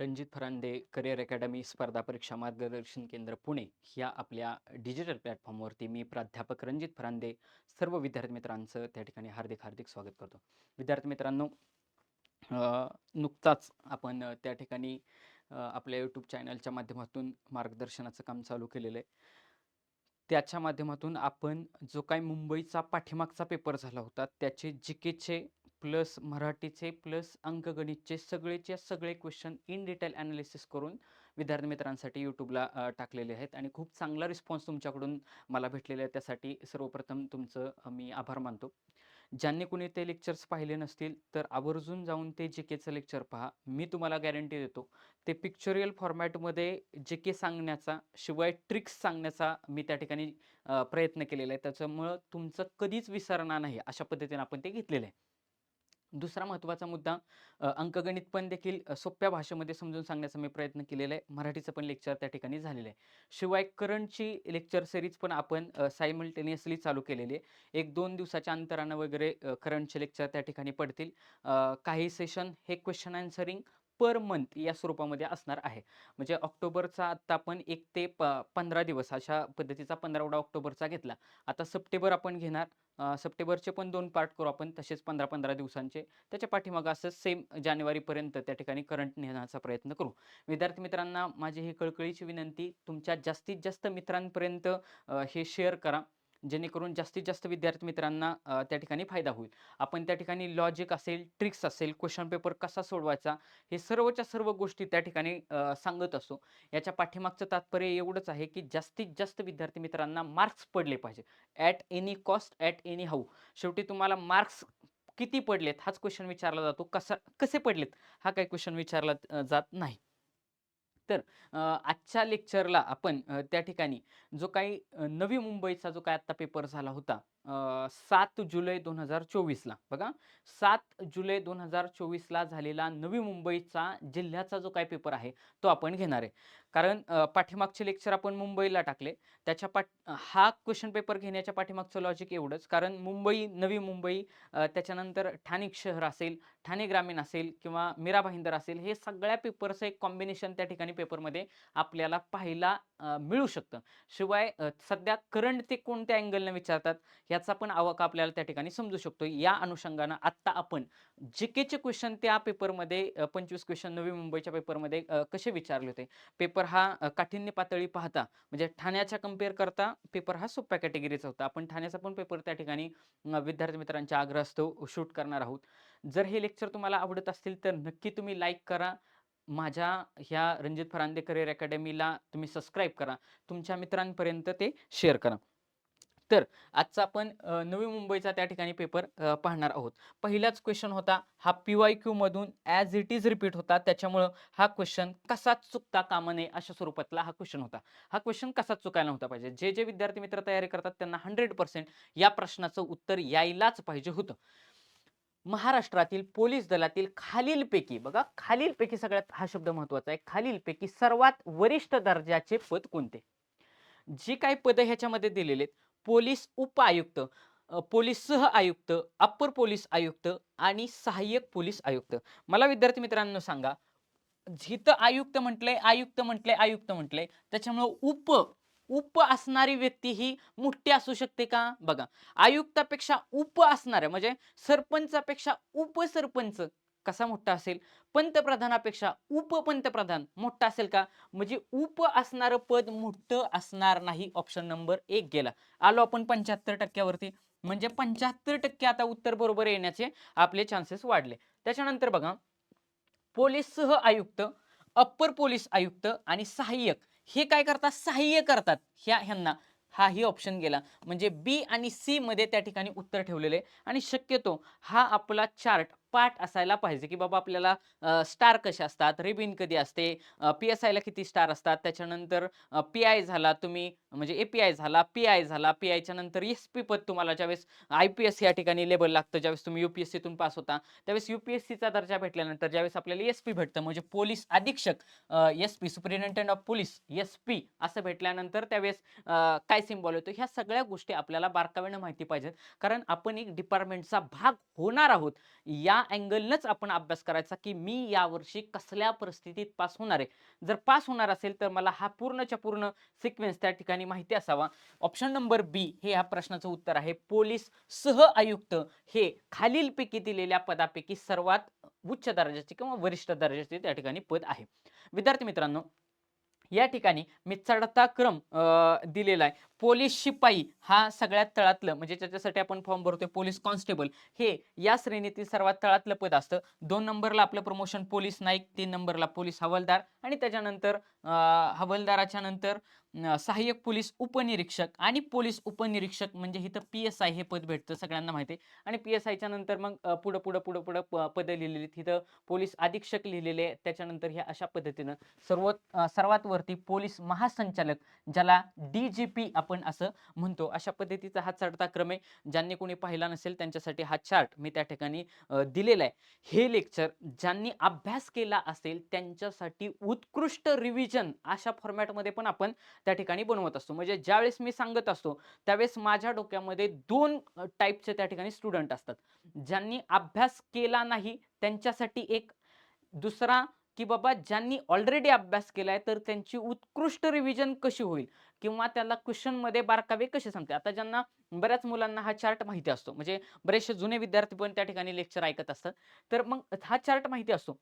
Ranjit Farande career academy स्पर्धा परीक्षा मार्गदर्शन केंद्र पुणे ह्या आपल्या डिजिटल प्लॅटफॉर्मवरती मी प्राध्यापक रणजित फरांदे सर्व विद्यार्थी मित्रांचं त्या ठिकाणी हार्दिक हार्दिक स्वागत करतो. विद्यार्थी मित्रांनो, नुकताच आपण त्या ठिकाणी आपल्या यूट्यूब चॅनलच्या माध्यमातून मार्गदर्शनाचं काम चालू केलेलं आहे. त्याच्या माध्यमातून आपण जो काही मुंबईचा पाठीमागचा पेपर झाला होता त्याचे जीकेचे प्लस मराठीचे प्लस अंकगणितचे सगळेच्या सगळे क्वेश्चन इन डिटेल ॲनालिसिस करून विद्यार्थी मित्रांसाठी यूट्यूबला टाकलेले आहेत आणि खूप चांगला रिस्पॉन्स तुमच्याकडून मला भेटलेला आहे. त्यासाठी सर्वप्रथम तुमचं मी आभार मानतो. ज्यांनी कोणी ते लेक्चर्स पाहिले नसतील तर आवर्जून जाऊन ते जीकेचं लेक्चर पहा. मी तुम्हाला गॅरंटी देतो ते पिक्चरियल फॉर्मॅटमध्ये जीके सांगण्याचा शिवाय ट्रिक्स सांगण्याचा मी त्या ठिकाणी प्रयत्न केलेला आहे. त्याच्यामुळं तुमचं कधीच विसरणार नाही अशा पद्धतीने आपण ते घेतलेलं आहे. दुसरा महत्त्वाचा मुद्दा, अंकगणित पण देखील सोप्या भाषेमध्ये समजून सांगण्याचा मी प्रयत्न केलेला आहे. मराठीचं पण लेक्चर त्या ठिकाणी झालेलं आहे. शिवाय करंटची लेक्चर सीरीज पण आपण सायमल्टेनियसली चालू केलेली आहे. 1-2 दिवसाच्या अंतरानं वगैरे करंटचे लेक्चर त्या ठिकाणी पडतील. काही सेशन हे क्वेश्चन आन्सरिंग पर मंथ या स्वरूपामध्ये असणार आहे. म्हणजे ऑक्टोबरचा आत्ता आपण 1 ते 15 दिवस अशा पद्धतीचा 15 ऑक्टोबरचा घेतला. आता सप्टेंबर आपण घेणार. सप्टेंबरचे पण 2 पार्ट करू आपण तसेच 15-15 दिवसांचे. त्याच्या पाठीमागं असं सेम जानेवारीपर्यंत त्या ठिकाणी करंट नेण्याचा प्रयत्न करू. विद्यार्थी मित्रांना माझी ही कळकळीची विनंती, तुमच्या जास्तीत जास्त मित्रांपर्यंत हे शेअर करा. जेणेकरून जास्तीत जास्त विद्यार्थी मित्रांना त्या ठिकाणी फायदा होईल. आपण त्या ठिकाणी लॉजिक असेल, ट्रिक्स असेल, क्वेश्चन पेपर कसा सोडवायचा, हे सर्वच्या सर्व गोष्टी त्या ठिकाणी सांगत असतो. याच्या पाठीमागचं तात्पर्य एवढंच आहे, की जास्तीत जास्त विद्यार्थी मित्रांना मार्क्स पडले पाहिजे. At any cost, at any how. शेवटी तुम्हाला मार्क्स किती पडलेत हाच क्वेश्चन विचारला जातो. कसे पडलेत हा काही क्वेश्चन विचारला जात नाही. तर आजच्या लेक्चरला आपण त्या ठिकाणी जो काही नवी मुंबईचा जो काही आत्ता पेपर झाला होता 7 जुलै 2024 ला बघा, 7 जुलै 2024 ला झालेला नवी मुंबईचा जिल्ह्याचा जो काही पेपर आहे तो आपण घेणार आहे. कारण पाठीमागचे लेक्चर आपण मुंबईला टाकले. हा क्वेश्चन पेपर घेण्याच्या पाठीमागचं लॉजिक एवढंच, कारण मुंबई, नवी मुंबई, त्याच्यानंतर ठाणे शहर असेल, ठाणे ग्रामीण असेल किंवा मीरा भाईंदर असेल, हे सगळ्या पेपरचं एक कॉम्बिनेशन त्या ठिकाणी पेपरमध्ये आपल्याला पाहायला मिळू शकतं. शिवाय सध्या करंट ते कोणत्या अँगलनं विचारतात याचा पण आवाका आपल्याला त्या ठिकाणी समजू शकतो. या अनुषंगानं आत्ता आपण जीकेचे क्वेश्चन त्या पेपरमध्ये 25 क्वेश्चन नवी मुंबईच्या पेपरमध्ये कसे विचारले होते. पेपर हा काठिण्य पातळी पाहता म्हणजे ठाण्याच्या कंपेअर करता पेपर हा सोप्या कॅटेगरीचा होता. आपण ठाण्याचा पण पेपर त्या ठिकाणी विद्यार्थी मित्रांच्या आग्रहास्तव शूट करणार आहोत. जर हे लेक्चर तुम्हाला आवडत असतील तर नक्की तुम्ही लाईक करा. माझ्या ह्या रणजित फरांदे करिअर अकॅडमीला तुम्ही सबस्क्राईब करा. तुमच्या मित्रांपर्यंत ते शेअर करा. तर आजचा आपण नवी मुंबईचा त्या ठिकाणी पेपर पाहणार आहोत. पहिलाच क्वेश्चन होता हा पी-वाय-क्यू मधून ॲज इट इज रिपीट होता. त्याच्यामुळं हा क्वेश्चन कसाच चुकता कामा नये अशा स्वरूपातला हा क्वेश्चन होता. हा क्वेश्चन कसाच चुकायला नव्हता पाहिजे. जे विद्यार्थी मित्र तयारी करतात त्यांना 100% या प्रश्नाचं उत्तर यायलाच पाहिजे होतं. महाराष्ट्रातील पोलीस दलातील खालीलपैकी बघा, खालीलपैकी सगळ्यात हा शब्द महत्वाचा आहे. खालीलपैकी सर्वात वरिष्ठ दर्जाचे पद कोणते? जी काही पदं ह्याच्यामध्ये दिलेली आहेत, पोलीस उप-आयुक्त, पोलीस सह-आयुक्त, अप्पर पोलीस आयुक्त आणि सहाय्यक पोलीस आयुक्त. मला विद्यार्थी मित्रांनो सांगा, जिथं आयुक्त म्हटलंय, आयुक्त म्हटलंय, आयुक्त म्हटलंय, त्याच्यामुळं उप असणारी व्यक्ती ही मोठी असू शकते का? बघा, आयुक्तापेक्षा उप असणाऱ्या म्हणजे सरपंचापेक्षा उपसरपंच कसा मोठा असेल? पंतप्रधानापेक्षा उपपंतप्रधान मोठा असेल का? म्हणजे उप असणारं पद मोठं असणार नाही. ऑप्शन नंबर 1 गेला. आलो आपण 75% वरती. म्हणजे 75% आता उत्तर बरोबर येण्याचे आपले चान्सेस वाढले. त्याच्यानंतर बघा, पोलीस सह आयुक्त, अप्पर पोलीस आयुक्त आणि सहाय्यक हे काय करतात? सहाय्य करतात ह्यांना. हाही ऑप्शन गेला. म्हणजे बी आणि सी मध्ये त्या ठिकाणी उत्तर ठेवलेले आहे. आणि शक्यतो हा आपला चार्ट पाठ असायला पाहिजे, की बाबा आपल्याला स्टार कसे असतात, रिबिन कधी असते, पी-एस-आयला किती स्टार असतात, त्याच्यानंतर पी-आय झाला तुम्ही म्हणजे ए-पी-आय झाला, पी-आय झाला, पी-आयच्या नंतर एस-पी पद तुम्हाला ज्यावेळेस आय-पी-एस या ठिकाणी लेबल लागतं, ज्यावेळेस तुम्ही यू-पी-एस-सीतून पास होता, त्यावेळेस यू-पी-एस-सीचा दर्जा भेटल्यानंतर ज्यावेळेस आपल्याला एस-पी भेटतं म्हणजे पोलीस अधीक्षक, S-P superintendent of police, S-P असं भेटल्यानंतर त्यावेळेस काय सिम्बॉल येतो, ह्या सगळ्या गोष्टी आपल्याला बारकाईने माहिती पाहिजेत. कारण आपण एक डिपार्टमेंटचा भाग होणार आहोत. या या अँगलनच आपण अभ्यास करायचा की मी यावर्षी कसल्या परिस्थितीत पास होणार आहे. जर पास होणार असेल तर मला हा पूर्णच्या पूर्ण सिक्वेन्स त्या ठिकाणी माहिती असावा. ऑप्शन नंबर बी हे या प्रश्नाचं उत्तर आहे. पोलीस सह आयुक्त हे खालीलपैकी दिलेल्या पदापैकी सर्वात उच्च दर्जाचे किंवा वरिष्ठ दर्जाचे त्या ठिकाणी पद आहे. विद्यार्थी मित्रांनो, या ठिकाणी मी चढता क्रम दिलेला आहे. पोलीस शिपाई हा सगळ्यात तळातलं, म्हणजे ज्याच्यासाठी आपण फॉर्म भरतोय पोलीस कॉन्स्टेबल, हे या श्रेणीतील सर्वात तळातलं पद असतं. 2 नंबरला आपलं प्रमोशन पोलीस नाईक, 3 नंबरला पोलीस हवालदार आणि त्याच्यानंतर हवालदाराच्या नंतर सहाय्यक पोलीस उपनिरीक्षक आणि पोलीस उपनिरीक्षक म्हणजे इथं PSI हे पद भेटतं, सगळ्यांना माहिती आहे. आणि PSIच्या नंतर मग पुढं पदं लिहिलेली तिथं पोलीस अधीक्षक लिहिलेले आहे. त्याच्यानंतर ह्या अशा पद्धतीनं सर्वात वरती पोलीस महासंचालक, ज्याला DGP आपण असं म्हणतो, अशा पद्धतीचा हा चढता क्रम आहे. ज्यांनी कोणी पाहिला नसेल त्यांच्यासाठी हा चार्ट मी त्या ठिकाणी दिलेला आहे. हे लेक्चर ज्यांनी अभ्यास केला असेल त्यांच्यासाठी उत्कृष्ट रिव्हिजन अशा फॉर्मॅटमध्ये पण आपण त्या ठिकाणी बनवत असतो. म्हणजे ज्यावेळेस मी सांगत असतो त्यावेळेस माझ्या डोक्यामध्ये 2 टाइपचे त्या ठिकाणी स्टुडंट असतात. ज्यांनी अभ्यास केला नाही त्यांच्यासाठी एक, दुसरा की बाबा ज्यांनी ऑलरेडी अभ्यास केलाय तर त्यांची उत्कृष्ट रिव्हिजन कशी होईल किंवा त्याला क्वेश्चनमध्ये बारकावे कसे सांगते. आता ज्यांना, बऱ्याच मुलांना हा चार्ट माहिती असतो, म्हणजे बरेचसे जुने विद्यार्थी पण त्या ठिकाणी लेक्चर ऐकत असतात, तर मग हा चार्ट माहिती असतो.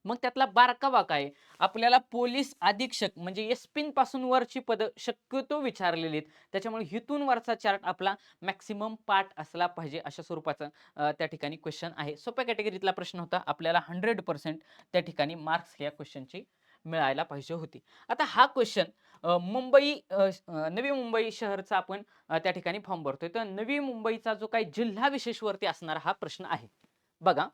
मग त्यातला बारकावा काय, आपल्याला पोलीस अधीक्षक म्हणजे एसपी पासून वरची पद शक्यतो विचारलेली आहेत. त्याच्यामुळे हिथून वरचा चार्ट आपला मॅक्सिमम पार्ट असला पाहिजे अशा स्वरूपाचा त्या ठिकाणी क्वेश्चन आहे. सोप्या कॅटेगरीतला प्रश्न होता. आपल्याला 100% त्या ठिकाणी मार्क्स या क्वेश्चनची मिळायला पाहिजे होती. आता हा क्वेश्चन नवी मुंबई शहरचा आपण त्या ठिकाणी फॉर्म भरतोय. तर नवी मुंबईचा जो काही जिल्हा विशेषवरती असणारा हा प्रश्न आहे. बघा,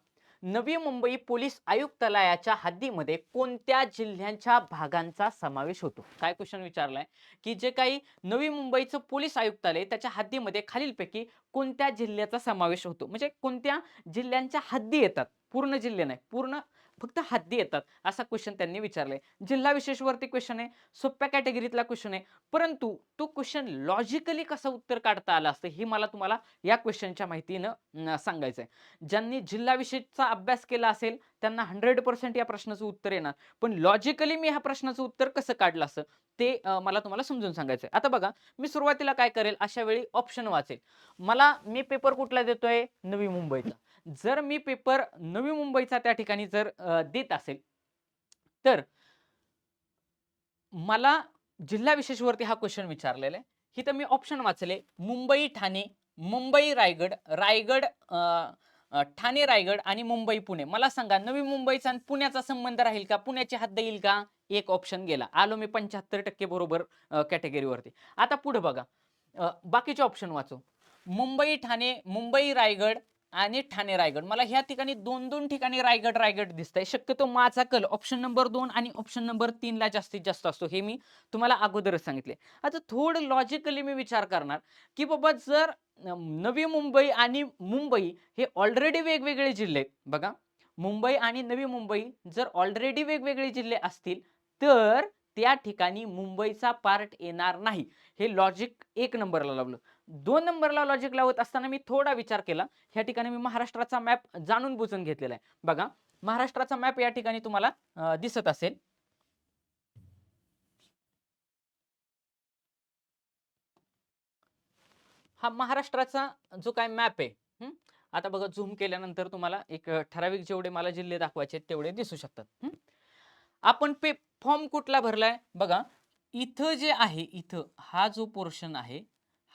नवी मुंबई पोलीस आयुक्तालयाच्या हद्दीमध्ये कोणत्या जिल्ह्यांच्या भागांचा समावेश होतो? काय क्वेश्चन विचारलाय की जे काही नवी मुंबईचं पोलीस आयुक्तालय त्याच्या हद्दीमध्ये खालीलपैकी कोणत्या जिल्ह्याचा समावेश होतो, म्हणजे कोणत्या जिल्ह्यांच्या हद्दी येतात, पूर्ण जिल्हे नाही, पूर्ण फक्त हद्दी येतात, असा क्वेश्चन त्यांनी विचारलाय. जिल्हा विशेषवरती क्वेश्चन आहे, सोप्या कॅटेगरीतला क्वेश्चन आहे, परंतु तो क्वेश्चन लॉजिकली कसं उत्तर काढता आलं असतं हे मला तुम्हाला या क्वेश्चनच्या माहितीनं सांगायचं आहे. ज्यांनी जिल्हा विषयचा अभ्यास केला असेल त्यांना 100% या प्रश्नाचं उत्तर येणार, पण लॉजिकली मी ह्या प्रश्नाचं उत्तर कसं काढलं असं ते मला तुम्हाला समजून सांगायचं आहे. आता बघा, मी सुरुवातीला काय करेल, अशा वेळी ऑप्शन वाचेल. मी पेपर कुठला देतोय, नवी मुंबईचा. जर मी पेपर नवी मुंबईचा त्या ठिकाणी जर देत असेल तर मला जिल्हा विशेषवरती हा क्वेश्चन विचारलेला आहे. इथं मी ऑप्शन वाचले, मुंबई ठाणे, मुंबई रायगड, रायगड ठाणे रायगड आणि मुंबई पुणे. मला सांगा, नवी मुंबईचा आणि पुण्याचा संबंध राहील का, पुण्याची हद्द येईल का? एक ऑप्शन गेला. आलो मी 75% बरोबर कॅटेगरीवरती. आता पुढे बघा, बाकीचे ऑप्शन वाचू. मुंबई ठाणे, मुंबई रायगड आणि ठाणे रायगड. मला ह्या ठिकाणी 2-2 ठिकाणी रायगड रायगड दिसतंय. शक्यतो माझा कल ऑप्शन नंबर 2 आणि ऑप्शन नंबर 3 ला जास्तीत जास्त असतो, हे मी तुम्हाला अगोदरच सांगितले. आता थोडं लॉजिकली मी विचार करणार की बाबा, जर नवी मुंबई आणि मुंबई हे ऑलरेडी वेगवेगळे जिल्हे आहेत. बघा, मुंबई आणि नवी मुंबई जर ऑलरेडी वेगवेगळे जिल्हे असतील तर त्या ठिकाणी मुंबईचा पार्ट येणार नाही. हे लॉजिक 1 नंबरला लावलं. 2 नंबरला लॉजिक लावत असताना मी थोडा विचार केला. ह्या ठिकाणी मी महाराष्ट्राचा मॅप जाणून बुजून घेतलेला आहे. बघा, महाराष्ट्राचा मॅप या ठिकाणी तुम्हाला दिसत असेल. हा महाराष्ट्राचा जो काय मॅप आहे, आता बघा, झूम केल्यानंतर तुम्हाला एक ठराविक जेवढे मला जिल्हे दाखवायचे तेवढे दिसू शकतात. आपण फॉर्म कुठला भरलाय बघा, इथं जे आहे, इथं हा जो पोर्शन आहे,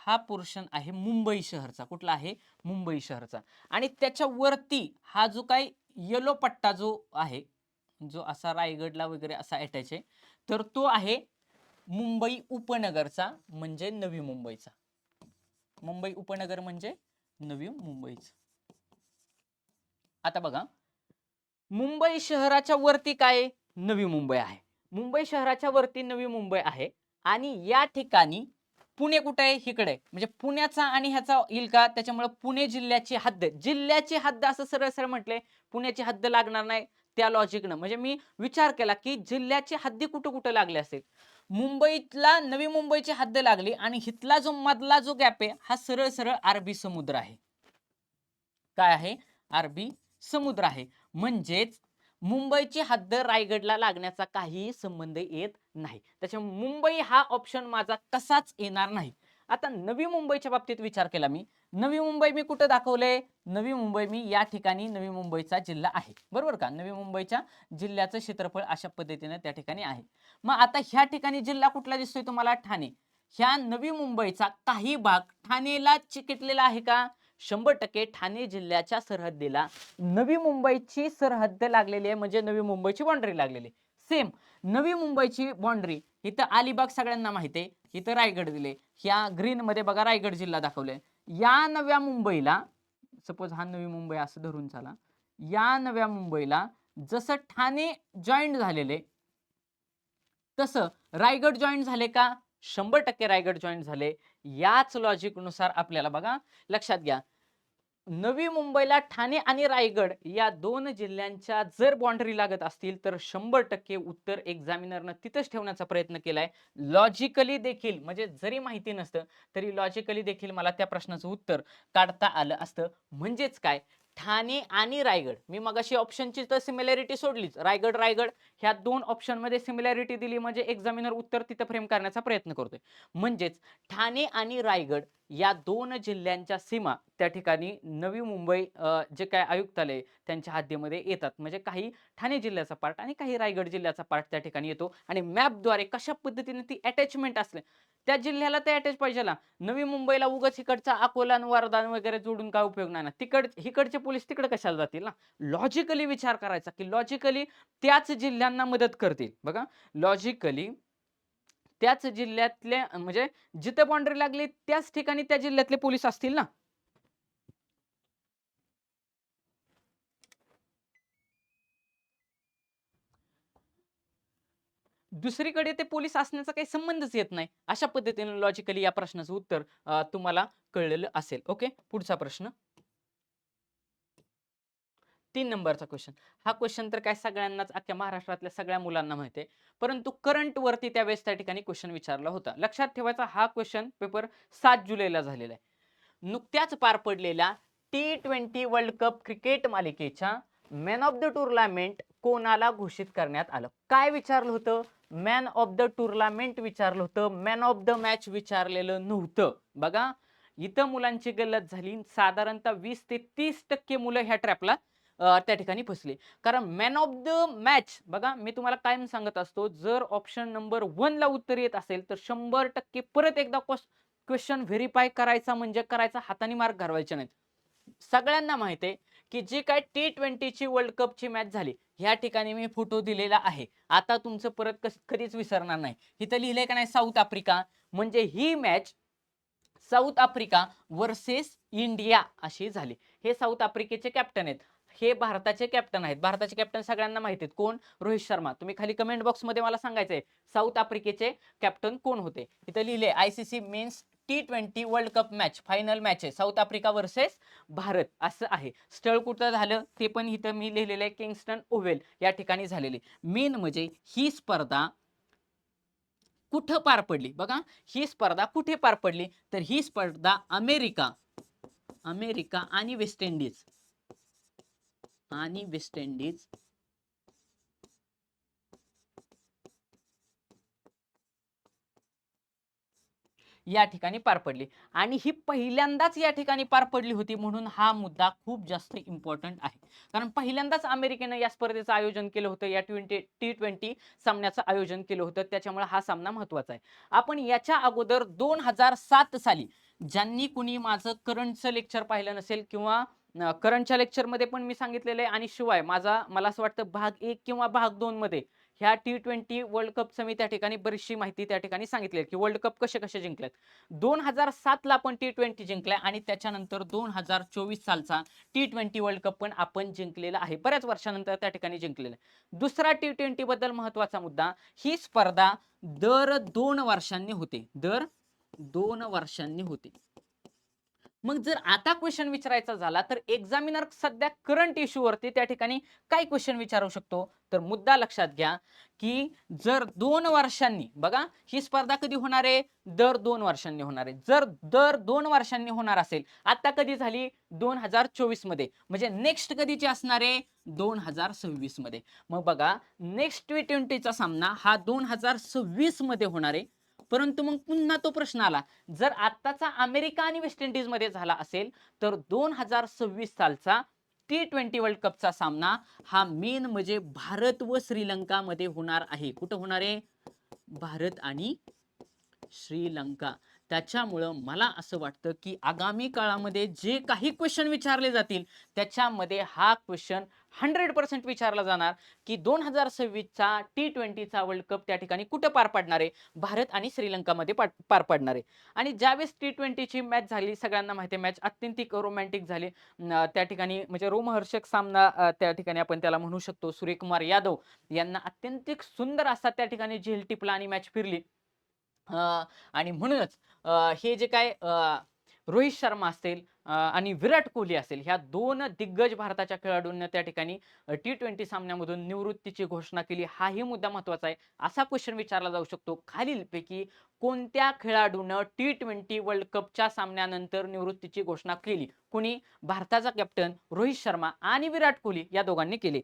हा पोर्शन आहे मुंबई शहरचा. कुठला आहे? मुंबई शहरचा. आणि त्याच्या वरती हा जो काही येलो पट्टा जो आहे, जो असा रायगडला वगैरे असा अटॅच आहे, तर तो आहे मुंबई उपनगरचा, म्हणजे नवी मुंबईचा. मुंबई उपनगर म्हणजे नवी मुंबईचा. आता बघा, मुंबई शहराच्या वरती काय, नवी मुंबई आहे. मुंबई शहराच्या वरती नवी मुंबई आहे आणि या ठिकाणी पुणे कुठे आहे, इकडे. म्हणजे पुण्याचा आणि ह्याचा येईल का, त्याच्यामुळे पुणे जिल्ह्याची हद्द असं सरळ सरळ म्हटले, पुण्याची हद्द लागणार नाही त्या लॉजिकनं. म्हणजे मी विचार केला की जिल्ह्याची हद्दी कुठं कुठं लागली असेल. मुंबईतला नवी मुंबईची हद्द लागली आणि इथला जो मधला जो गॅप आहे हा सरळ सरळ अरबी समुद्र आहे. काय आहे? अरबी समुद्र आहे. म्हणजेच मुंबईची हद्द रायगडला लागण्याचा काही संबंध येत नाही. त्याच्यामुळे मुंबई हा ऑप्शन माझा कसाच येणार नाही. आता नवी मुंबईच्या बाबतीत विचार केला मी. नवी मुंबई मी कुठं दाखवलंय? नवी मुंबई मी या ठिकाणी नवी मुंबईचा जिल्हा आहे. बरोबर का? नवी मुंबईच्या जिल्ह्याचं क्षेत्रफळ अशा पद्धतीने त्या ठिकाणी आहे. मग आता ह्या ठिकाणी जिल्हा कुठला दिसतोय तुम्हाला? ठाणे. ह्या नवी मुंबईचा काही भाग ठाणेला चिकटलेला आहे का? 100% ठाणे जिल्ह्याच्या सरहद्दीला नवी मुंबईची सरहद्द लागलेली आहे, म्हणजे नवी मुंबईची बाउंड्री लागलेली आहे. सेम नवी मुंबईची बाउंड्री इथं अलिबाग सगळ्यांना माहिती आहे, इथं रायगड दिले. ह्या ग्रीन मध्ये बघा रायगड जिल्हा दाखवलाय. या नव्या मुंबईला, सपोज हा नवी मुंबई असं धरून चला, या नव्या मुंबईला जसं ठाणे जॉईंट झालेले तसं रायगड जॉईंट झाले का? 100% रायगड जॉईंट झाले. याच लॉजिक नुसार आपल्याला बघा लक्षात घ्या, नवी मुंबईला ठाणे आणि रायगड या दोन जिल्ह्यांच्या जर बाउंड्री लागत असतील तर 100% उत्तर एक्झामिनरनं तिथंच ठेवण्याचा प्रयत्न केलाय. लॉजिकली देखील, म्हणजे जरी माहिती नसतं तरी लॉजिकली देखील मला त्या प्रश्नाचं उत्तर काढता आलं असतं. म्हणजेच काय, ठाणे आणि रायगड, मी मगाशी ऑप्शनची तर सिमिलॅरिटी सोडलीच, रायगड रायगड ह्या दोन ऑप्शन मध्ये सिमिलॅरिटी दिली म्हणजे एक्झामिनर उत्तर तिथं फ्रेम करण्याचा प्रयत्न करतोय. म्हणजेच ठाणे आणि रायगड या दोन जिल्ह्यांच्या सीमा त्या ठिकाणी नवी मुंबई जे काय आयुक्तालय त्यांच्या हद्दीमध्ये येतात. म्हणजे काही ठाणे जिल्ह्याचा पार्ट आणि काही रायगड जिल्ह्याचा पार्ट त्या ठिकाणी येतो. आणि मॅपद्वारे कशा पद्धतीने ती अटॅचमेंट असते, त्या जिल्ह्याला ते अटॅच पाहिजे ना. नवी मुंबईला उगाच इकडचा अकोला आणि वर्धा वगैरे जोडून काय उपयोग नाही ना. इकडचे पोलीस तिकडे कशाला जातील ना. लॉजिकली विचार करायचा की लॉजिकली त्याच जिल्ह्यांना मदत करतील. बघा लॉजिकली त्याच जिल्ह्यातले, म्हणजे जिथे बाउंड्री लागली त्याच ठिकाणी त्या जिल्ह्यातले पोलीस असतील ना. दुसरीकडे ते पोलीस असण्याचा काही संबंधच येत नाही. अशा पद्धतीने लॉजिकली या प्रश्नाचं उत्तर तुम्हाला कळलेलं असेल. ओके, पुढचा प्रश्न 3 नंबरचा क्वेश्चन. हा क्वेश्चन तर काय सगळ्यांनाच, अख्ख्या महाराष्ट्रातल्या सगळ्या मुलांना माहिती आहे. परंतु करंट वरती त्यावेळेस त्या ठिकाणी क्वेश्चन विचारला होता. लक्षात ठेवायचा, हा क्वेश्चन पेपर 7 जुलैला झालेला आहे. नुकत्याच पार पडलेल्या T20 वर्ल्ड कप क्रिकेट मालिकेच्या मॅन ऑफ द टुर्नामेंट कोणाला घोषित करण्यात आलं? काय विचारलं होतं? मॅन ऑफ द टुर्नामेंट विचारलं होतं, मॅन ऑफ द मॅच विचारलेलं नव्हतं. बघा इथं मुलांची गल्लत झाली. साधारणतः 20 ते 30% मुलं ह्या ट्रॅपला त्या ठिकाणी फसले. कारण मॅन ऑफ द मॅच, बघा मी तुम्हाला कायम सांगत असतो, जर ऑप्शन नंबर 1 ला उत्तर येत असेल तर 100% परत एकदा क्वेश्चन व्हेरीफाय करायचा, म्हणजे करायचा, हाताने मार्क घालवायचे नाहीत. सगळ्यांना माहिती आहे की जी काय T20 ची वर्ल्ड कपची मॅच झाली, ह्या ठिकाणी मी फोटो दिलेला आहे. आता तुमचं परत कधीच विसरणार नाही. इथं लिहिलंय का नाही साऊथ आफ्रिका, म्हणजे ही match South Africa versus India अशी झाली. हे साऊथ आफ्रिकेचे कॅप्टन आहेत, हे भारताचे कॅप्टन आहेत. भारताचे कॅप्टन सगळ्यांना माहिती आहेत, कोण? रोहित शर्मा. तुम्ही खाली कमेंट बॉक्स मध्ये मला सांगायचंय साऊथ आफ्रिकेचे कॅप्टन कोण होते. इथं लिहिले ICC men's T20 world cup match, final match आहे साऊथ आफ्रिका वर्सेस भारत असं आहे. स्थळ कुठं झालं ते पण इथं मी लिहिलेलं आहे, किंगस्टन ओव्हल या ठिकाणी झालेली. मेन म्हणजे ही स्पर्धा कुठं पार पडली? बघा ही स्पर्धा कुठे पार पडली, तर ही स्पर्धा अमेरिका अमेरिका आणि वेस्ट इंडिज वेस्ट इंडिज या ठिकाणी पार पडली. आणि ही पहिल्यांदाच या ठिकाणी पार पडली होती, म्हणून हा मुद्दा खूप जास्त इम्पॉर्टंट आहे. कारण पहिल्यांदाच अमेरिकेनं या स्पर्धेचं आयोजन केलं होतं, या T20 सामन्याचं आयोजन केलं होतं, त्याच्यामुळे हा सामना महत्वाचा आहे. आपण याच्या अगोदर 2007 साली, ज्यांनी कुणी माझं करंटचं लेक्चर पाहिलं नसेल किंवा करंटच्या लेक्चरमध्ये पण मी सांगितलेलं आहे, आणि शिवाय मला असं वाटतं भाग 1 किंवा भाग 2 मध्ये ह्या T20 वर्ल्ड कपचं मी त्या ठिकाणी बरीचशी माहिती त्या ठिकाणी सांगितली की वर्ल्ड कप कसे कसे जिंकलेत. 2007 ला आपण T20 जिंकलाय आणि त्याच्यानंतर 2024 सालचा T20 वर्ल्ड कप पण आपण जिंकलेला आहे. बऱ्याच वर्षानंतर त्या ठिकाणी जिंकलेला आहे. दुसरा T20 बद्दल महत्वाचा मुद्दा, ही स्पर्धा दर 2 वर्षांनी होते, दर 2 वर्षांनी होते. मग जर आता क्वेश्चन विचारायचा झाला तर एक्झामिनर सध्या करंट इश्यू वरती त्या ठिकाणी काय क्वेश्चन विचारू शकतो, तर मुद्दा लक्षात घ्या की जर 2 वर्षांनी, बघा ही स्पर्धा कधी होणार आहे, दर 2 वर्षांनी होणार आहे. जर दर 2 वर्षांनी होणार असेल, आता कधी झाली 2024 मध्ये, म्हणजे नेक्स्ट कधीची असणार आहे 2026 मध्ये. मग बघा नेक्स्ट T20चा सामना हा 2026 मध्ये होणार आहे. परंतु मग पुन्हा तो प्रश्न आला, जर आत्ताचा अमेरिका आणि वेस्ट इंडिज मध्ये झाला असेल तर 2026 सालचा T20 वर्ल्ड कपचा सामना हा मेन म्हणजे भारत व श्रीलंका मध्ये होणार आहे. कुठं होणार आहे? भारत आणि श्रीलंका. त्याच्यामुळं मला असं वाटतं की आगामी काळामध्ये जे काही क्वेश्चन विचारले जातील त्याच्यामध्ये हा क्वेश्चन 100% विचारला जाणार की 2026 चा T20 चा वर्ल्ड कप त्या ठिकाणी कुठे पार पडणार आहे? भारत आणि श्रीलंकामध्ये पार पडणार आहे. आणि ज्यावेळेस T20 ची मॅच झाली, सगळ्यांना माहिती आहे, मॅच अत्यंत रोमॅन्टिक झाली. त्या ठिकाणी म्हणजे रोमहर्षक सामना त्या ठिकाणी आपण त्याला म्हणू शकतो. सूर्यकुमार यादव यांना अत्यंत सुंदर असा त्या ठिकाणी झेल टिपला आणि मॅच फिरली. आणि म्हणूनच हे जे काय रोहित शर्मा असेल आणि विराट कोहली असेल, ह्या 2 दिग्गज भारताच्या खेळाडूंना त्या ठिकाणी T20 सामन्यामधून निवृत्तीची घोषणा केली. हाही मुद्दा महत्त्वाचा आहे. असा क्वेश्चन विचारला जाऊ शकतो, खालीलपैकी कोणत्या खेळाडूनं T20 वर्ल्ड कपच्या सामन्यानंतर निवृत्तीची घोषणा केली? कुणी? भारताचा कॅप्टन रोहित शर्मा आणि विराट कोहली या दोघांनी केली.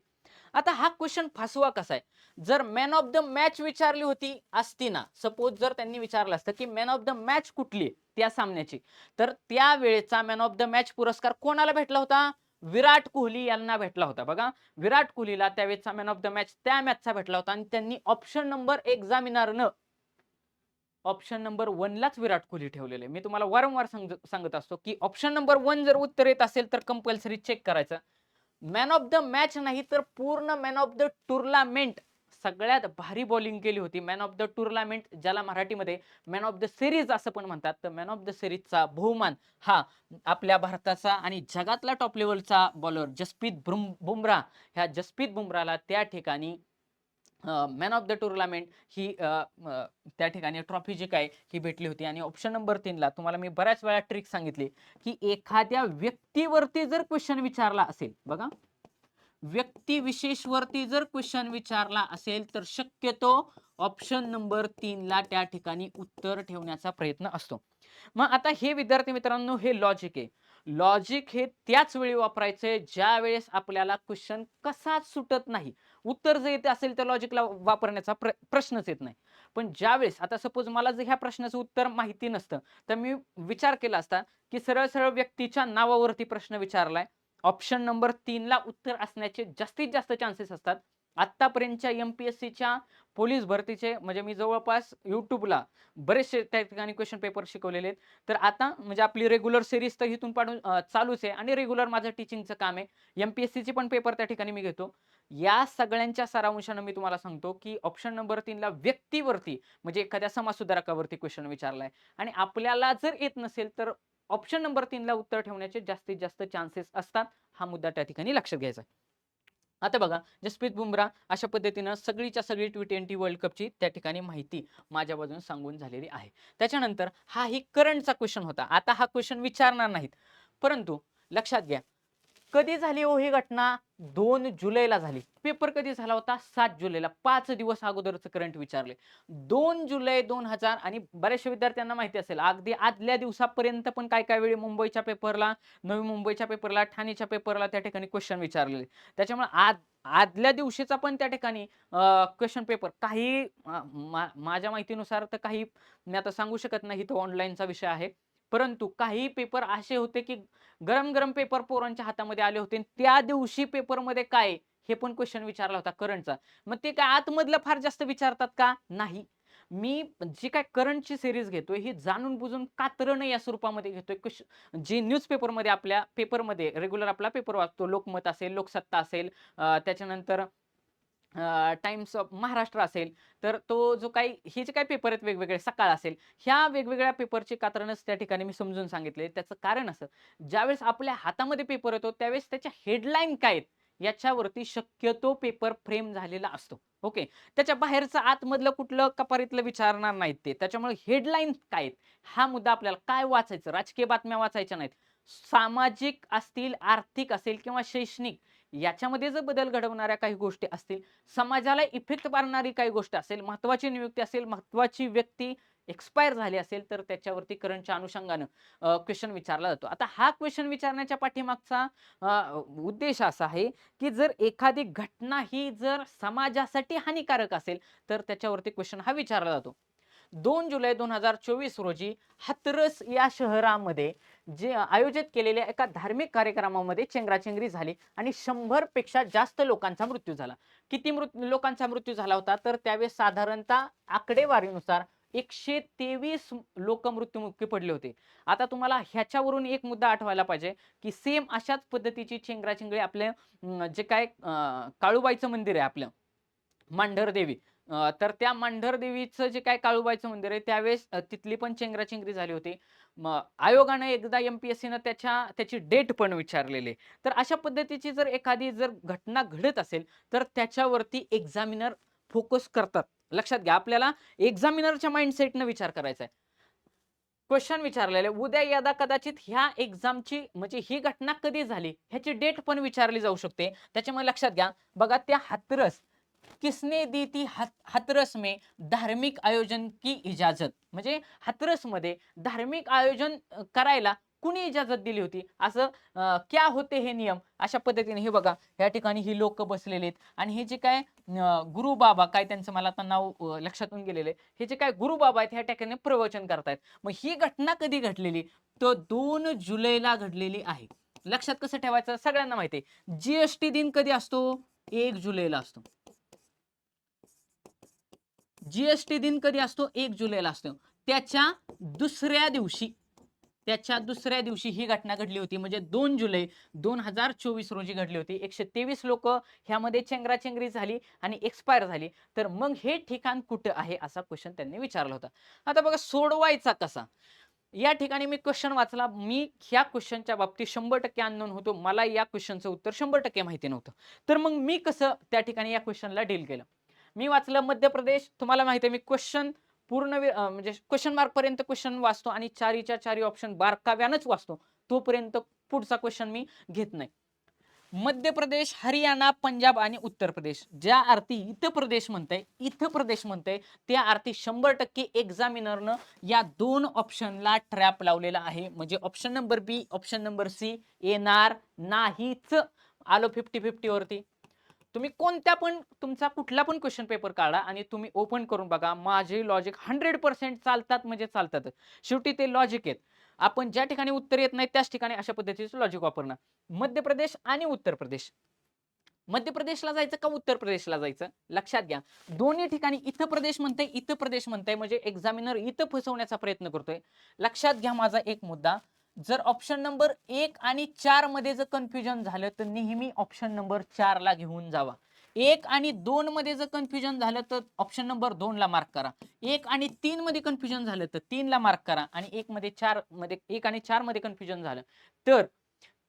आता हा क्वेश्चन फसवा कसा आहे? जर मॅन ऑफ द मॅच विचारली होती असती ना, सपोज जर त्यांनी विचारलं असतं की मॅन ऑफ द मॅच कुठली त्या सामन्याची, तर त्यावेळेचा मॅन ऑफ द मॅच पुरस्कार कोणाला भेटला होता? विराट कोहली यांना भेटला होता. बघा विराट कोहलीला त्यावेळेचा मॅन ऑफ द मॅच त्या मॅचचा भेटला होता आणि त्यांनी ऑप्शन नंबर एक्झामिनरनं ऑप्शन नंबर 1 लाच विराट कोहली ठेवलेले. मी तुम्हाला वारंवार सांगत असतो की ऑप्शन नंबर 1 जर उत्तर येत असेल तर कंपल्सरी चेक करायचं. मॅन ऑफ द मॅच नाही तर पूर्ण मॅन ऑफ द टुर्नामेंट, सगळ्यात भारी बॉलिंग केली होती. मॅन ऑफ द टुर्नामेंट, ज्याला मराठीमध्ये मॅन ऑफ द सिरीज असं पण म्हणतात, तर मॅन ऑफ द सिरीजचा बहुमान हा आपल्या भारताचा आणि जगातला टॉप लेवलचा बॉलर जसप्रीत बुमराह, ह्या जसप्रीत बुमराहला त्या ठिकाणी मॅन ऑफ द टुर्नामेंट ही त्या ठिकाणी ट्रॉफी जी काय ही भेटली होती. आणि ऑप्शन नंबर 3 ला तुम्हाला मी बऱ्याच वेळा ट्रिक सांगितली की एखाद्या व्यक्तीवरती जर क्वेश्चन विचारला असेल, बघा व्यक्ती विशेषवरती जर क्वेश्चन विचारला असेल तर शक्यतो ऑप्शन नंबर 3 ला त्या ठिकाणी उत्तर ठेवण्याचा प्रयत्न असतो. मग आता हे विद्यार्थी मित्रांनो, हे लॉजिक आहे. लॉजिक हे त्याच वेळी वापरायचंय ज्या वेळेस आपल्याला क्वेश्चन कसाच सुटत नाही. उत्तर जर येत असेल तर लॉजिकला वापरण्याचा प्रश्नच येत नाही. पण ज्यावेळेस आता सपोज मला जर ह्या प्रश्नाचं उत्तर माहिती नसतं, तर मी विचार केला असता की सरळ सरळ व्यक्तीच्या नावावरती प्रश्न विचारलाय, ऑप्शन नंबर 3 ला उत्तर असण्याचे जास्तीत जास्त चान्सेस असतात. आतापर्यंतच्या MPSCच्या पोलीस भरतीचे म्हणजे मी जवळपास YouTubeला बरेचसे त्या ठिकाणी क्वेश्चन पेपर शिकवलेले आहेत. तर आता म्हणजे आपली रेग्युलर सीरीज तर इथून पाडून चालूच आहे आणि रेग्युलर माझं टीचिंगचं काम आहे. MPSCचे पण पेपर त्या ठिकाणी मी घेतो. या सगळ्यांच्या सारांशानं मी तुम्हाला सांगतो की ऑप्शन नंबर 3 ला व्यक्तीवरती म्हणजे एखाद्या समाजसुधारकावरती क्वेश्चन विचारलाय आणि आपल्याला जर येत नसेल तर ऑप्शन नंबर 3 ला उत्तर ठेवण्याचे जास्तीत जास्त चान्सेस असतात. हा मुद्दा त्या ठिकाणी लक्षात घ्यायचा. आता बघा जसप्रीत बुमराह अशा पद्धतीनं सगळीच्या सगळी T20 वर्ल्ड कपची त्या ठिकाणी माहिती माझ्या बाजूने सांगून झालेली आहे. त्याच्यानंतर हा ही करंटचा क्वेश्चन होता. आता हा क्वेश्चन विचारणार नाहीत, परंतु लक्षात घ्या कधी झाली हो ही घटना? 2 जुलैला झाली. पेपर कधी झाला होता? 7 जुलैला. 5 दिवस अगोदरच करंट विचारले. 2 जुलै 2000 आणि बऱ्याचशा विद्यार्थ्यांना माहिती असेल अगदी आदल्या दिवसापर्यंत पण काय वेळी मुंबईच्या पेपरला, नवी मुंबईच्या पेपरला, ठाणेच्या पेपरला त्या ठिकाणी क्वेश्चन विचारलेले. त्याच्यामुळे आदल्या दिवशीचा पण त्या ठिकाणी क्वेश्चन पेपर काही माझ्या माहितीनुसार तर काही मी आता सांगू शकत नाही, तो ऑनलाईनचा विषय आहे. परंतु काही पेपर असे होते की गरम-गरम पेपर पोरांच्या हातामध्ये आले होते. त्या दिवशी पेपरमध्ये काय हे पण क्वेश्चन विचारला होता करंटचा. मग ते काय आतमधलं फार जास्त विचारतात का? नाही. मी जी काय करंटची सीरीज घेतोय ही जाणून बुजून कात्रणं या स्वरूपामध्ये घेतोय. जे न्यूजपेपरमध्ये आपल्या पेपरमध्ये रेग्युलर आपला पेपर वाचतो. लोकमत असेल, लोकसत्ता असेल, त्याच्यानंतर टाइम्स ऑफ महाराष्ट्र असेल, तर तो जो काही हे जे काही पेपर आहेत वेगवेगळे, सकाळ असेल, ह्या वेगवेगळ्या पेपरची कात्रणच त्या ठिकाणी मी समजून सांगितले. त्याचं कारण असं, ज्यावेळेस आपल्या हातामध्ये पेपर येतो त्यावेळेस त्याच्या हेडलाईन काय आहेत याच्यावरती शक्यतो पेपर फ्रेम झालेला असतो. ओके. त्याच्या बाहेरचं आतमधलं कुठलं कपारीतलं विचारणार नाहीत ते. त्याच्यामुळे हेडलाईन काय आहेत हा मुद्दा आपल्याला काय वाचायचं, राजकीय बातम्या वाचायच्या नाहीत. सामाजिक असतील, आर्थिक असेल किंवा शैक्षणिक याच्यामध्ये जर बदल घडवणाऱ्या काही गोष्टी असतील, समाजाला इफेक्ट मारणारी काही गोष्ट असेल, महत्त्वाची नियुक्ती असेल, महत्त्वाची व्यक्ती एक्सपायर झाली असेल, तर त्याच्यावरती करंटच्या अनुषंगानं क्वेश्चन विचारला जातो. आता हा क्वेश्चन विचारण्याच्या पाठीमागचा उद्देश असा आहे, की जर एखादी घटना ही जर समाजासाठी हानिकारक असेल, तर त्याच्यावरती क्वेश्चन हा विचारला जातो. 2 जुलै 2024 रोजी हाथरस या शहरामध्ये जे आयोजित केलेल्या एका धार्मिक कार्यक्रमामध्ये चेंगराचेंगरी झाली आणि 100 पेक्षा जास्त लोकांचा मृत्यू झाला. किती लोकांचा मृत्यू झाला होता, तर त्यावेळेस साधारणतः आकडेवारीनुसार 123 लोक मृत्युमुखी पडले होते. आता तुम्हाला ह्याच्यावरून एक मुद्दा आठवायला पाहिजे, की सेम अशाच पद्धतीची चेंगराचेंगरी आपल्या जे काय काळूबाईचं मंदिर आहे आपलं मांढरदेवी. तर त्या मांढरदेवीचं जे काय काळूबाईचं मंदिर आहे त्यावेळेस तिथली पण चेंगराचेंगरी झाली होती. मग आयोगाने एकदा एम-पी-एस-सीनं त्याची डेट पण विचारलेली आहे. तर अशा पद्धतीची जर एखादी घटना घडत असेल, तर त्याच्यावरती एक्झामिनर फोकस करतात. लक्षात घ्या, आपल्याला एक्झामिनरच्या माइंडसेटनं विचार करायचा आहे. क्वेश्चन विचारलेले उद्या यदा कदाचित ह्या एक्झामची म्हणजे ही घटना कधी झाली ह्याची डेट पण विचारली जाऊ शकते. त्याच्यामुळे लक्षात घ्या, बघा त्या हाथरस किसने दी थी हाथरस में धार्मिक आयोजन की इजाजत, म्हणजे हाथरस मध्ये धार्मिक आयोजन करायला कुणी इजाजत दिली होती, असं क्या होते हे नियम, अशा पद्धतीने हे बघा या ठिकाणी ही लोक बसलेले आहेत आणि हे जे काय गुरु बाबा काय त्यांचं मला आता नाव लक्षातून गेलेले, हे जे काय गुरु बाबा आहेत ह्या ठिकाणी प्रवचन करतायत. मग ही घटना कधी घडलेली, तो 2 जुलैला घडलेली आहे. लक्षात कसं ठेवायचं, सगळ्यांना माहिती आहे जीएसटी दिन कधी असतो, 1 जुलैला असतो. जीएसटी दिन कधी असतो, 1 जुलैला असतो. त्याच्या दुसऱ्या दिवशी ही घटना घडली होती, म्हणजे 2 जुलै 2024 रोजी घडली होती. 123 लोक ह्यामध्ये चेंगराचेंगरी झाली आणि एक्सपायर झाली. तर मग हे ठिकाण कुठं आहे असा क्वेश्चन त्यांनी विचारला होता. आता बघा सोडवायचा कसा, या ठिकाणी मी क्वेश्चन वाचला. मी ह्या क्वेश्चनच्या बाबतीत 100% अननोन होतो. मला या क्वेश्चनचं उत्तर 100% माहिती नव्हतं. तर मग मी कसं त्या ठिकाणी या क्वेश्चनला डील केलं. मी वाचलं मध्य प्रदेश. तुम्हाला माहिती आहे मी क्वेश्चन म्हणजे क्वेश्चन मार्क पर्यंत क्वेश्चन वाचतो आणि चारीच्या चारी ऑप्शन बारकाव्यानंच वाचतो. तोपर्यंत पुढचा क्वेश्चन मी घेत नाही. मध्य प्रदेश, हरियाणा, पंजाब आणि उत्तर प्रदेश, ज्या अर्थी इथं प्रदेश म्हणतंय त्या अर्थी 100% एक्झामिनरनं या 2 ऑप्शनला ट्रॅप लावलेला आहे. म्हणजे ऑप्शन नंबर बी, ऑप्शन नंबर सी येणार नाहीच. आलो 50-50 वरती. तुम्ही कोणत्या पण तुमचा कुठला पण क्वेश्चन पेपर काढा आणि तुम्ही ओपन करून बघा, माझे लॉजिक 100% चालतात म्हणजे चालतात. शेवटी ते लॉजिक आहेत. आपण ज्या ठिकाणी उत्तर येत नाही त्याच ठिकाणी अशा पद्धतीचं लॉजिक वापरणार. मध्य प्रदेश आणि उत्तर प्रदेश, मध्य प्रदेशला जायचं का उत्तर प्रदेशला जायचं, लक्षात घ्या. दोन्ही ठिकाणी इथं प्रदेश म्हणतंय म्हणजे एक्झामिनर इथं फसवण्याचा प्रयत्न करतोय. लक्षात घ्या माझा एक मुद्दा, जर ऑप्शन नंबर 1 आणि 4 मध्ये जर कन्फ्युजन झालं तर नेहमी ऑप्शन नंबर 4 ला घेऊन जावा. 1 आणि 2 मध्ये जर कन्फ्युजन झालं तर ऑप्शन नंबर 2 ला मार्क करा. 1 आणि 3 मध्ये कन्फ्युजन झालं तर 3 ला मार्क करा आणि 1 आणि 4 मध्ये कन्फ्युजन झालं तर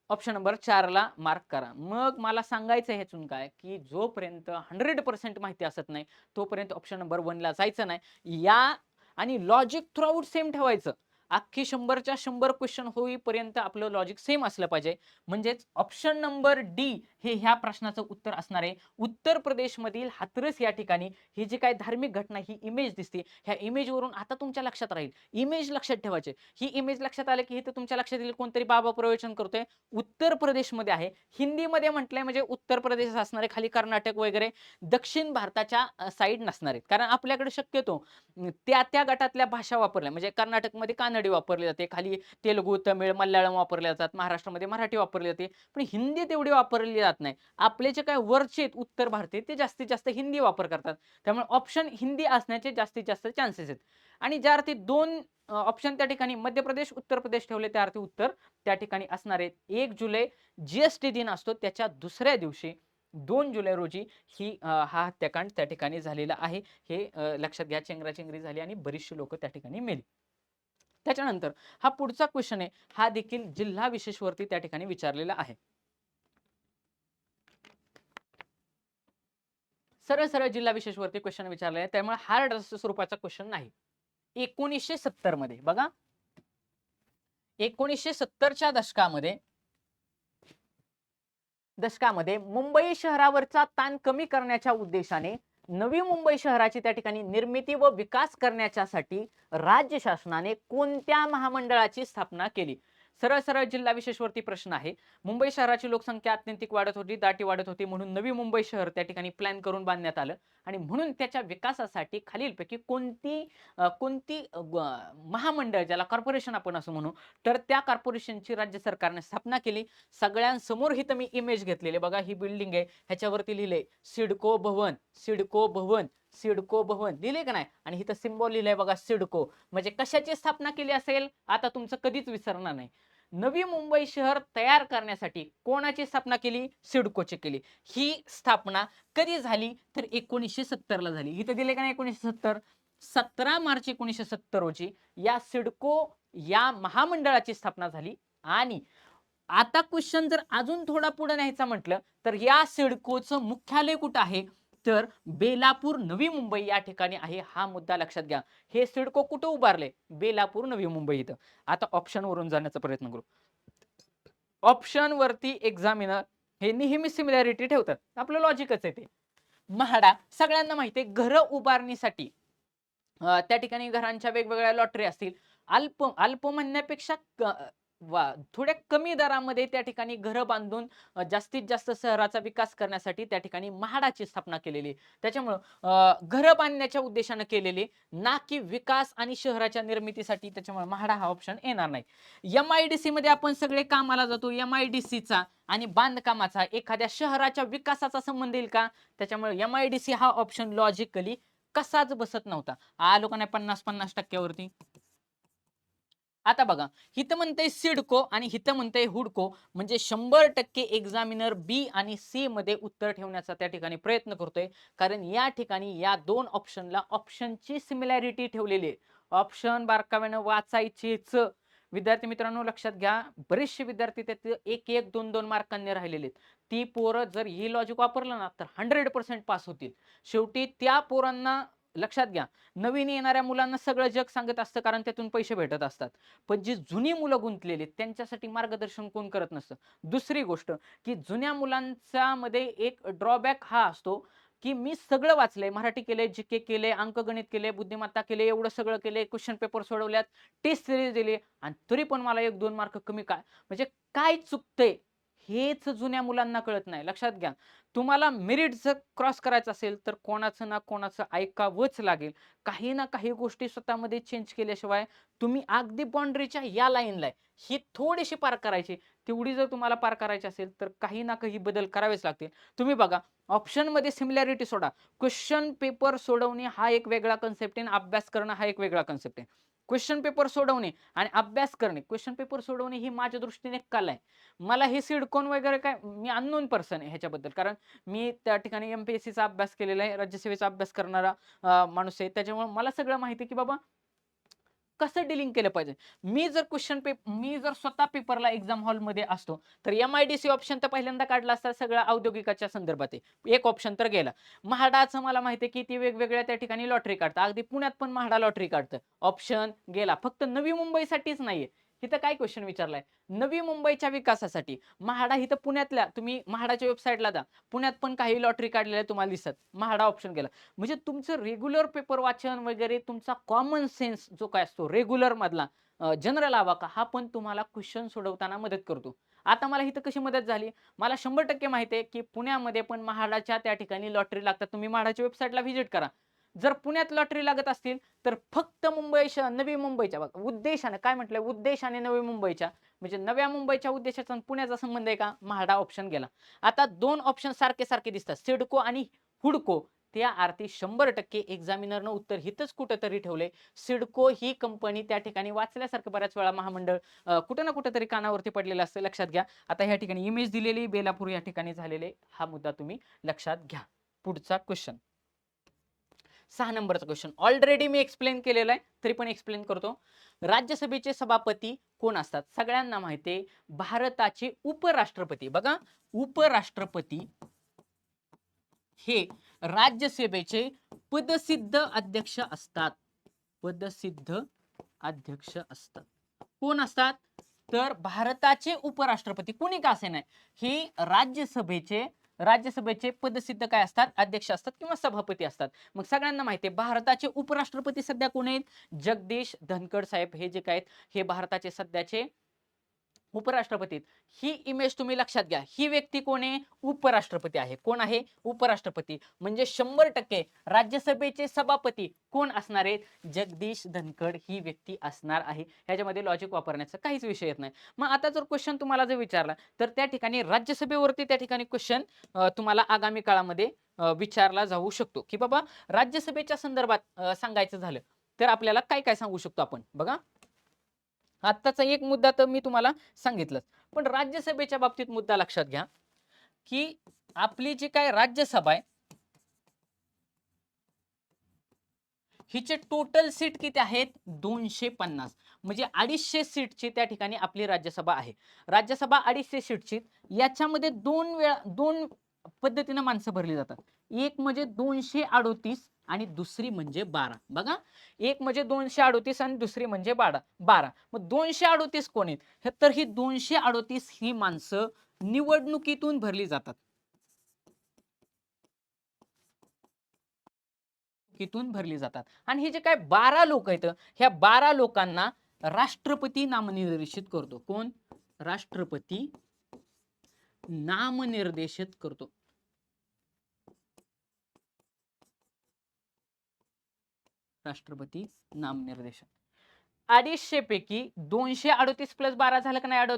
ऑप्शन नंबर 4 ला मार्क करा. मग मला सांगायचं ह्यातून काय, की जोपर्यंत 100% माहिती असत नाही तोपर्यंत ऑप्शन नंबर 1 ला जायचं नाही. या आणि लॉजिक थ्रूआउट सेम ठेवायचं. अख्खी 100च्या 100 क्वेश्चन होईपर्यंत आपलं लॉजिक सेम असलं पाहिजे. म्हणजेच ऑप्शन नंबर डी हे ह्या प्रश्नाचं उत्तर असणार आहे. उत्तर प्रदेशमधील हाथरस या ठिकाणी ही जी काही धार्मिक घटना ही इमेज दिसते, ह्या इमेजवरून आता तुमच्या लक्षात राहील. इमेज लक्षात ठेवायचे. ही इमेज लक्षात आलं की इथं तुमच्या लक्षात येईल कोणतरी बाबा प्रवचन करतोय. उत्तर प्रदेशमध्ये आहे. हिंदीमध्ये म्हटलंय म्हणजे उत्तर प्रदेश असणार आहे, खाली कर्नाटक वगैरे दक्षिण भारताच्या साईड नसणार आहेत. कारण आपल्याकडे शक्यतो त्या गटातल्या भाषा वापरल्या, म्हणजे कर्नाटकमध्ये कानडी वापरली जाते, खाली तेलुगू, तमिळ, मल्याळम वापरल्या जातात, महाराष्ट्रामध्ये मराठी वापरली जाते, पण हिंदी तेवढी वापरली जात नाही. आपले जे काय वरचे आहेत उत्तर भारतीय ते जास्तीत जास्त हिंदी वापर करतात. त्यामुळे ऑप्शन हिंदी असण्याचे जास्तीत जास्त चान्सेस आहेत. आणि ज्या अर्थी 2 ऑप्शन त्या ठिकाणी मध्य प्रदेश, उत्तर प्रदेश ठेवले त्या अर्थी उत्तर त्या ठिकाणी असणार आहेत. 1 जुलै जीएसटी दिन असतो, त्याच्या दुसऱ्या दिवशी 2 जुलै रोजी हा हत्याकांड त्या ठिकाणी झालेला आहे. हे लक्षात घ्या. चेंगराचेंगरी झाली आणि बरीचशी लोक त्या ठिकाणी मेली. त्याच्यानंतर हा पुढचा क्वेश्चन आहे, हा देखील जिल्हा विशेष वरती त्या ठिकाणी विचारलेला आहे. सरळ सरळ जिल्हा विशेष वरती क्वेश्चन विचारले आहे, त्यामुळे हार्ड स्वरूपाचा क्वेश्चन नाही. 1970 मध्ये बघा, 1970च्या दशकामध्ये दशकामध्ये मुंबई शहरावरचा ताण कमी करण्याच्या उद्देशाने नवी मुंबई शहराची त्या ठिकाणी निर्मिती व विकास करण्यासाठी राज्य शासनाने कोणत्या महामंडळाची स्थापना केली? सरळ सरळ जिल्हा विशेष वरती प्रश्न आहे. मुंबई शहराची लोकसंख्या अत्यंतिक वाढत होती, दाटी वाढत होती, म्हणून नवी मुंबई शहर त्या ठिकाणी प्लॅन करून बांधण्यात आलं आणि म्हणून त्याच्या विकासासाठी खालीलपैकी कोणती महामंडळ, ज्याला कॉर्पोरेशन आपण असं म्हणू, तर त्या कॉर्पोरेशनची राज्य सरकारने स्थापना केली. सगळ्यांसमोर ही तर मी इमेज घेतलेली बघा, ही बिल्डिंग आहे, ह्याच्यावरती लिहिलंय सिडको भवन, सिडको भवन, सिडको भवन लिहिले का नाही, आणि इथं सिम्बॉल लिहिलंय बघा सिडको. म्हणजे कशाची स्थापना केली असेल आता तुमचं कधीच विसरणार नाही. नवी मुंबई शहर तयार करण्यासाठी कोणाची स्थापना केली? सिडकोची केली. ही स्थापना कधी झाली? तर 1970 ला झाली. इथं दिले का नाही 1970? 17 मार्च 1970 रोजी या सिडको या महामंडळाची स्थापना झाली. आणि आता क्वेश्चन जर अजून थोडा पुढे न्यायचा म्हटलं तर या सिडकोचं मुख्यालय कुठं आहे? तर बेलापूर नवी मुंबई या ठिकाणी आहे. हा मुद्दा लक्षात घ्या. हे सिडको कुठं उभारले? बेलापूर नवी मुंबई इथं. आता ऑप्शन वरून जाण्याचा प्रयत्न करू. ऑप्शन वरती एक्झामिनर हे नेहमी सिमिलॅरिटी ठेवतात. आपलं लॉजिकच आहे ते. म्हाडा सगळ्यांना माहिती आहे, घर उभारणीसाठी त्या ठिकाणी घरांच्या वेगवेगळ्या लॉटरी असतील. अल्प म्हणण्यापेक्षा थोड्या कमी दरामध्ये त्या ठिकाणी घरं बांधून जास्तीत जास्त शहराचा विकास करण्यासाठी त्या ठिकाणी म्हाडाची स्थापना केलेली. त्याच्यामुळं घरं बांधण्याच्या उद्देशानं केलेली, ना की विकास आणि शहराच्या निर्मितीसाठी. त्याच्यामुळे म्हाडा हा ऑप्शन येणार नाही. MIDC मध्ये आपण सगळे कामाला जातो. MIDCचा आणि बांधकामाचा एखाद्या शहराच्या विकासाचा संबंध येईल का? त्याच्यामुळे MIDC हा ऑप्शन लॉजिकली कसाच बसत नव्हता. आलो का नाही 50-50% वरती. आता बघा, हिथं म्हणतंय सिडको आणि हिथं म्हणतंय हुडको, म्हणजे 100% एक्झामिनर बी आणि सी मध्ये उत्तर ठेवण्याचा त्या ठिकाणी प्रयत्न करतोय. कारण या ठिकाणी या दोन ऑप्शनला ऑप्शनची सिमिलॅरिटी ठेवलेली आहे. ऑप्शन बारकाव्यानं वाचायचेच. विद्यार्थी मित्रांनो लक्षात घ्या, बरेचसे विद्यार्थी त्यात 1-1, 2-2 मार्कांनी राहिलेले आहेत. ती पोरं जर ही लॉजिक वापरलं ना तर 100% पास होतील. शेवटी त्या पोरांना लक्षात घ्या, नवीन येणाऱ्या मुलांना सगळं जग सांगत असतं, कारण त्यातून पैसे भेटत असतात. पण जी जुनी मुलं गुंतलेली त्यांच्यासाठी मार्गदर्शन कोण करत नसतं. दुसरी गोष्ट की जुन्या मुलांच्या मध्ये एक ड्रॉबॅक हा असतो की मी सगळं वाचलंय, मराठी केलंय, जीके केले, अंकगणित केले, बुद्धिमत्ता केले, एवढं सगळं केले, क्वेश्चन पेपर सोडवल्यात, टेस्ट सिरीज दिली, आणि तरी पण मला 1-2 मार्क कमी काय, म्हणजे काय चुकतंय हेच जुन्या मुलांना कळत नाही. लक्षात घ्या, तुम्हाला मेरिट जर क्रॉस करायचं असेल तर कोणाचं ना कोणाचं ऐकावंच लागेल. काही ना काही गोष्टी स्वतःमध्ये चेंज केल्याशिवाय तुम्ही अगदी बाउंड्रीच्या या लाईनला आहे, ही थोडीशी पार करायची, तेवढी जर तुम्हाला पार करायची असेल तर काही ना काही बदल करावेच लागतील. तुम्ही बघा, ऑप्शनमध्ये सिमिलॅरिटी सोडा, क्वेश्चन पेपर सोडवणे हा एक वेगळा कन्सेप्ट आहे, अभ्यास करणं हा एक वेगळा कन्सेप्ट आहे. क्वेश्चन पेपर सोडवणे आणि अभ्यास करणे, क्वेश्चन पेपर सोडवणे ही माझ्या दृष्टीने कला आहे. मला हे सिडकोन वगैरे काय, मी अननोन पर्सन आहे ह्याच्याबद्दल, कारण मी त्या ठिकाणी MPSCचा अभ्यास केलेला आहे, राज्यसेवेचा अभ्यास करणारा माणूस आहे. त्याच्यामुळे मला सगळं माहिती आहे की बाबा कसं डीलिंग केलं पाहिजे. मी जर स्वतः पेपरला एक्झाम हॉलमध्ये असतो तर MIDC ऑप्शन तर पहिल्यांदा काढला असता, सगळ्या औद्योगिकाच्या संदर्भात आहे. एक ऑप्शन तर गेला. म्हाडाचं मला माहिती आहे की ती वेगवेगळ्या त्या ठिकाणी लॉटरी काढतात. अगदी पुण्यात पण म्हाडा लॉटरी काढतं. ऑप्शन गेला. फक्त नवी मुंबईसाठीच नाहीये. इथं काय क्वेश्चन विचारलाय? नवी मुंबईच्या विकासासाठी. म्हाडा इथं पुण्यातल्या, तुम्ही म्हाडाच्या वेबसाईटला जा. पुण्यात पण काही लॉटरी काढलेल्या तुम्हाला दिसत. म्हाडा ऑप्शन गेला. म्हणजे तुमचं रेग्युलर पेपर वाचन वगैरे, तुमचा कॉमन सेन्स जो काय असतो रेग्युलर मधला, जनरल आवाका, हा पण तुम्हाला क्वेश्चन सोडवताना मदत करतो. आता मला इथं कशी मदत झाली? मला 100% माहिती आहे की पुण्यामध्ये पण म्हाडाच्या त्या ठिकाणी लॉटरी लागतात. तुम्ही म्हाडाच्या वेबसाईटला व्हिजिट करा. जर पुण्यात लॉटरी लागत असतील तर फक्त नवी मुंबईच्या बघा उद्देशाने, काय म्हटलंय, उद्देशाने नवी मुंबईच्या, म्हणजे नव्या मुंबईच्या उद्देशाचा पुण्याचा संबंध आहे का? म्हाडा ऑप्शन गेला. आता दोन ऑप्शन सारखे सारखे दिसतात, सिडको आणि हुडको. त्या अर्थी 100% एक्झामिनरनं उत्तर हितच कुठेतरी ठेवले. सिडको ही कंपनी त्या ठिकाणी वाचल्यासारखं बऱ्याच वेळा महामंडळ कुठं ना कुठेतरी कानावरती पडलेलं असतं. लक्षात घ्या. आता ह्या ठिकाणी इमेज दिलेली बेलापूर या ठिकाणी झालेले, हा मुद्दा तुम्ही लक्षात घ्या. पुढचा क्वेश्चन, 6 नंबरचा क्वेश्चन ऑलरेडी मी एक्सप्लेन केलेला आहे, तरी पण एक्सप्लेन करतो. राज्यसभेचे सभापती कोण असतात? सगळ्यांना माहिती आहे, भारताचे उपराष्ट्रपती. बघा, उपराष्ट्रपती हे राज्यसभेचे पदसिद्ध अध्यक्ष असतात. पदसिद्ध अध्यक्ष असतात. कोण असतात? तर भारताचे उपराष्ट्रपती कुणी का असे नाही, ही राज्यसभेचे पदसिद्ध काय असतात, अध्यक्ष असतात किंवा सभापती असतात. मग सगळ्यांना माहिती आहे भारताचे उपराष्ट्रपती सध्या कोण आहेत, जगदीश धनखड साहेब हे जे काय आहेत हे भारताचे सध्याचे उपराष्ट्रपती आहेत. ही इमेज तुम्ही लक्षात घ्या. ही व्यक्ती कोण आहे, उपराष्ट्रपती आहे. कोण आहे, उपराष्ट्रपती. म्हणजे 100% राज्यसभेचे सभापती कोण असणार आहेत, जगदीश धनखड ही व्यक्ती असणार आहे. ह्याच्यामध्ये लॉजिक वापरण्याचा काहीच विषय येत नाही. मग आता जर क्वेश्चन तुम्हाला जर विचारला तर त्या ठिकाणी राज्यसभेवरती त्या ठिकाणी क्वेश्चन तुम्हाला आगामी काळामध्ये विचारला जाऊ शकतो, की बाबा राज्यसभेच्या संदर्भात सांगायचं झालं तर आपल्याला काय काय सांगू शकतो आपण बघा. आत्ताचा एक मुद्दा तर मी तुम्हाला सांगितलंच, पण राज्यसभेच्या बाबतीत मुद्दा लक्षात घ्या, की आपली जी काय राज्यसभा आहे हिचे टोटल सीट किती आहेत, 250. म्हणजे 250 सीटची त्या ठिकाणी आपली राज्यसभा आहे. राज्यसभा 250 सीटची, याच्यामध्ये दोन पद्धतीने माणसं भरली जातात. एक म्हणजे 238 आणि दुसरी म्हणजे 12. बघा, एक म्हणजे 238 आणि दुसरी म्हणजे 12. मग 238 कोण आहेत, तर ही 238 ही माणसं निवडणुकीतून भरली जातात. निवडणुकीतून भरली जातात. आणि हे जे काय 12 लोक आहेत, ह्या 12 लोकांना राष्ट्रपती नामनिर्देशित करतो. कोण, राष्ट्रपती नामनिर्देशित करतो. राष्ट्रपती नामनिर्देशन. 250 पैकी 238 प्लस 12 झालं का नाही,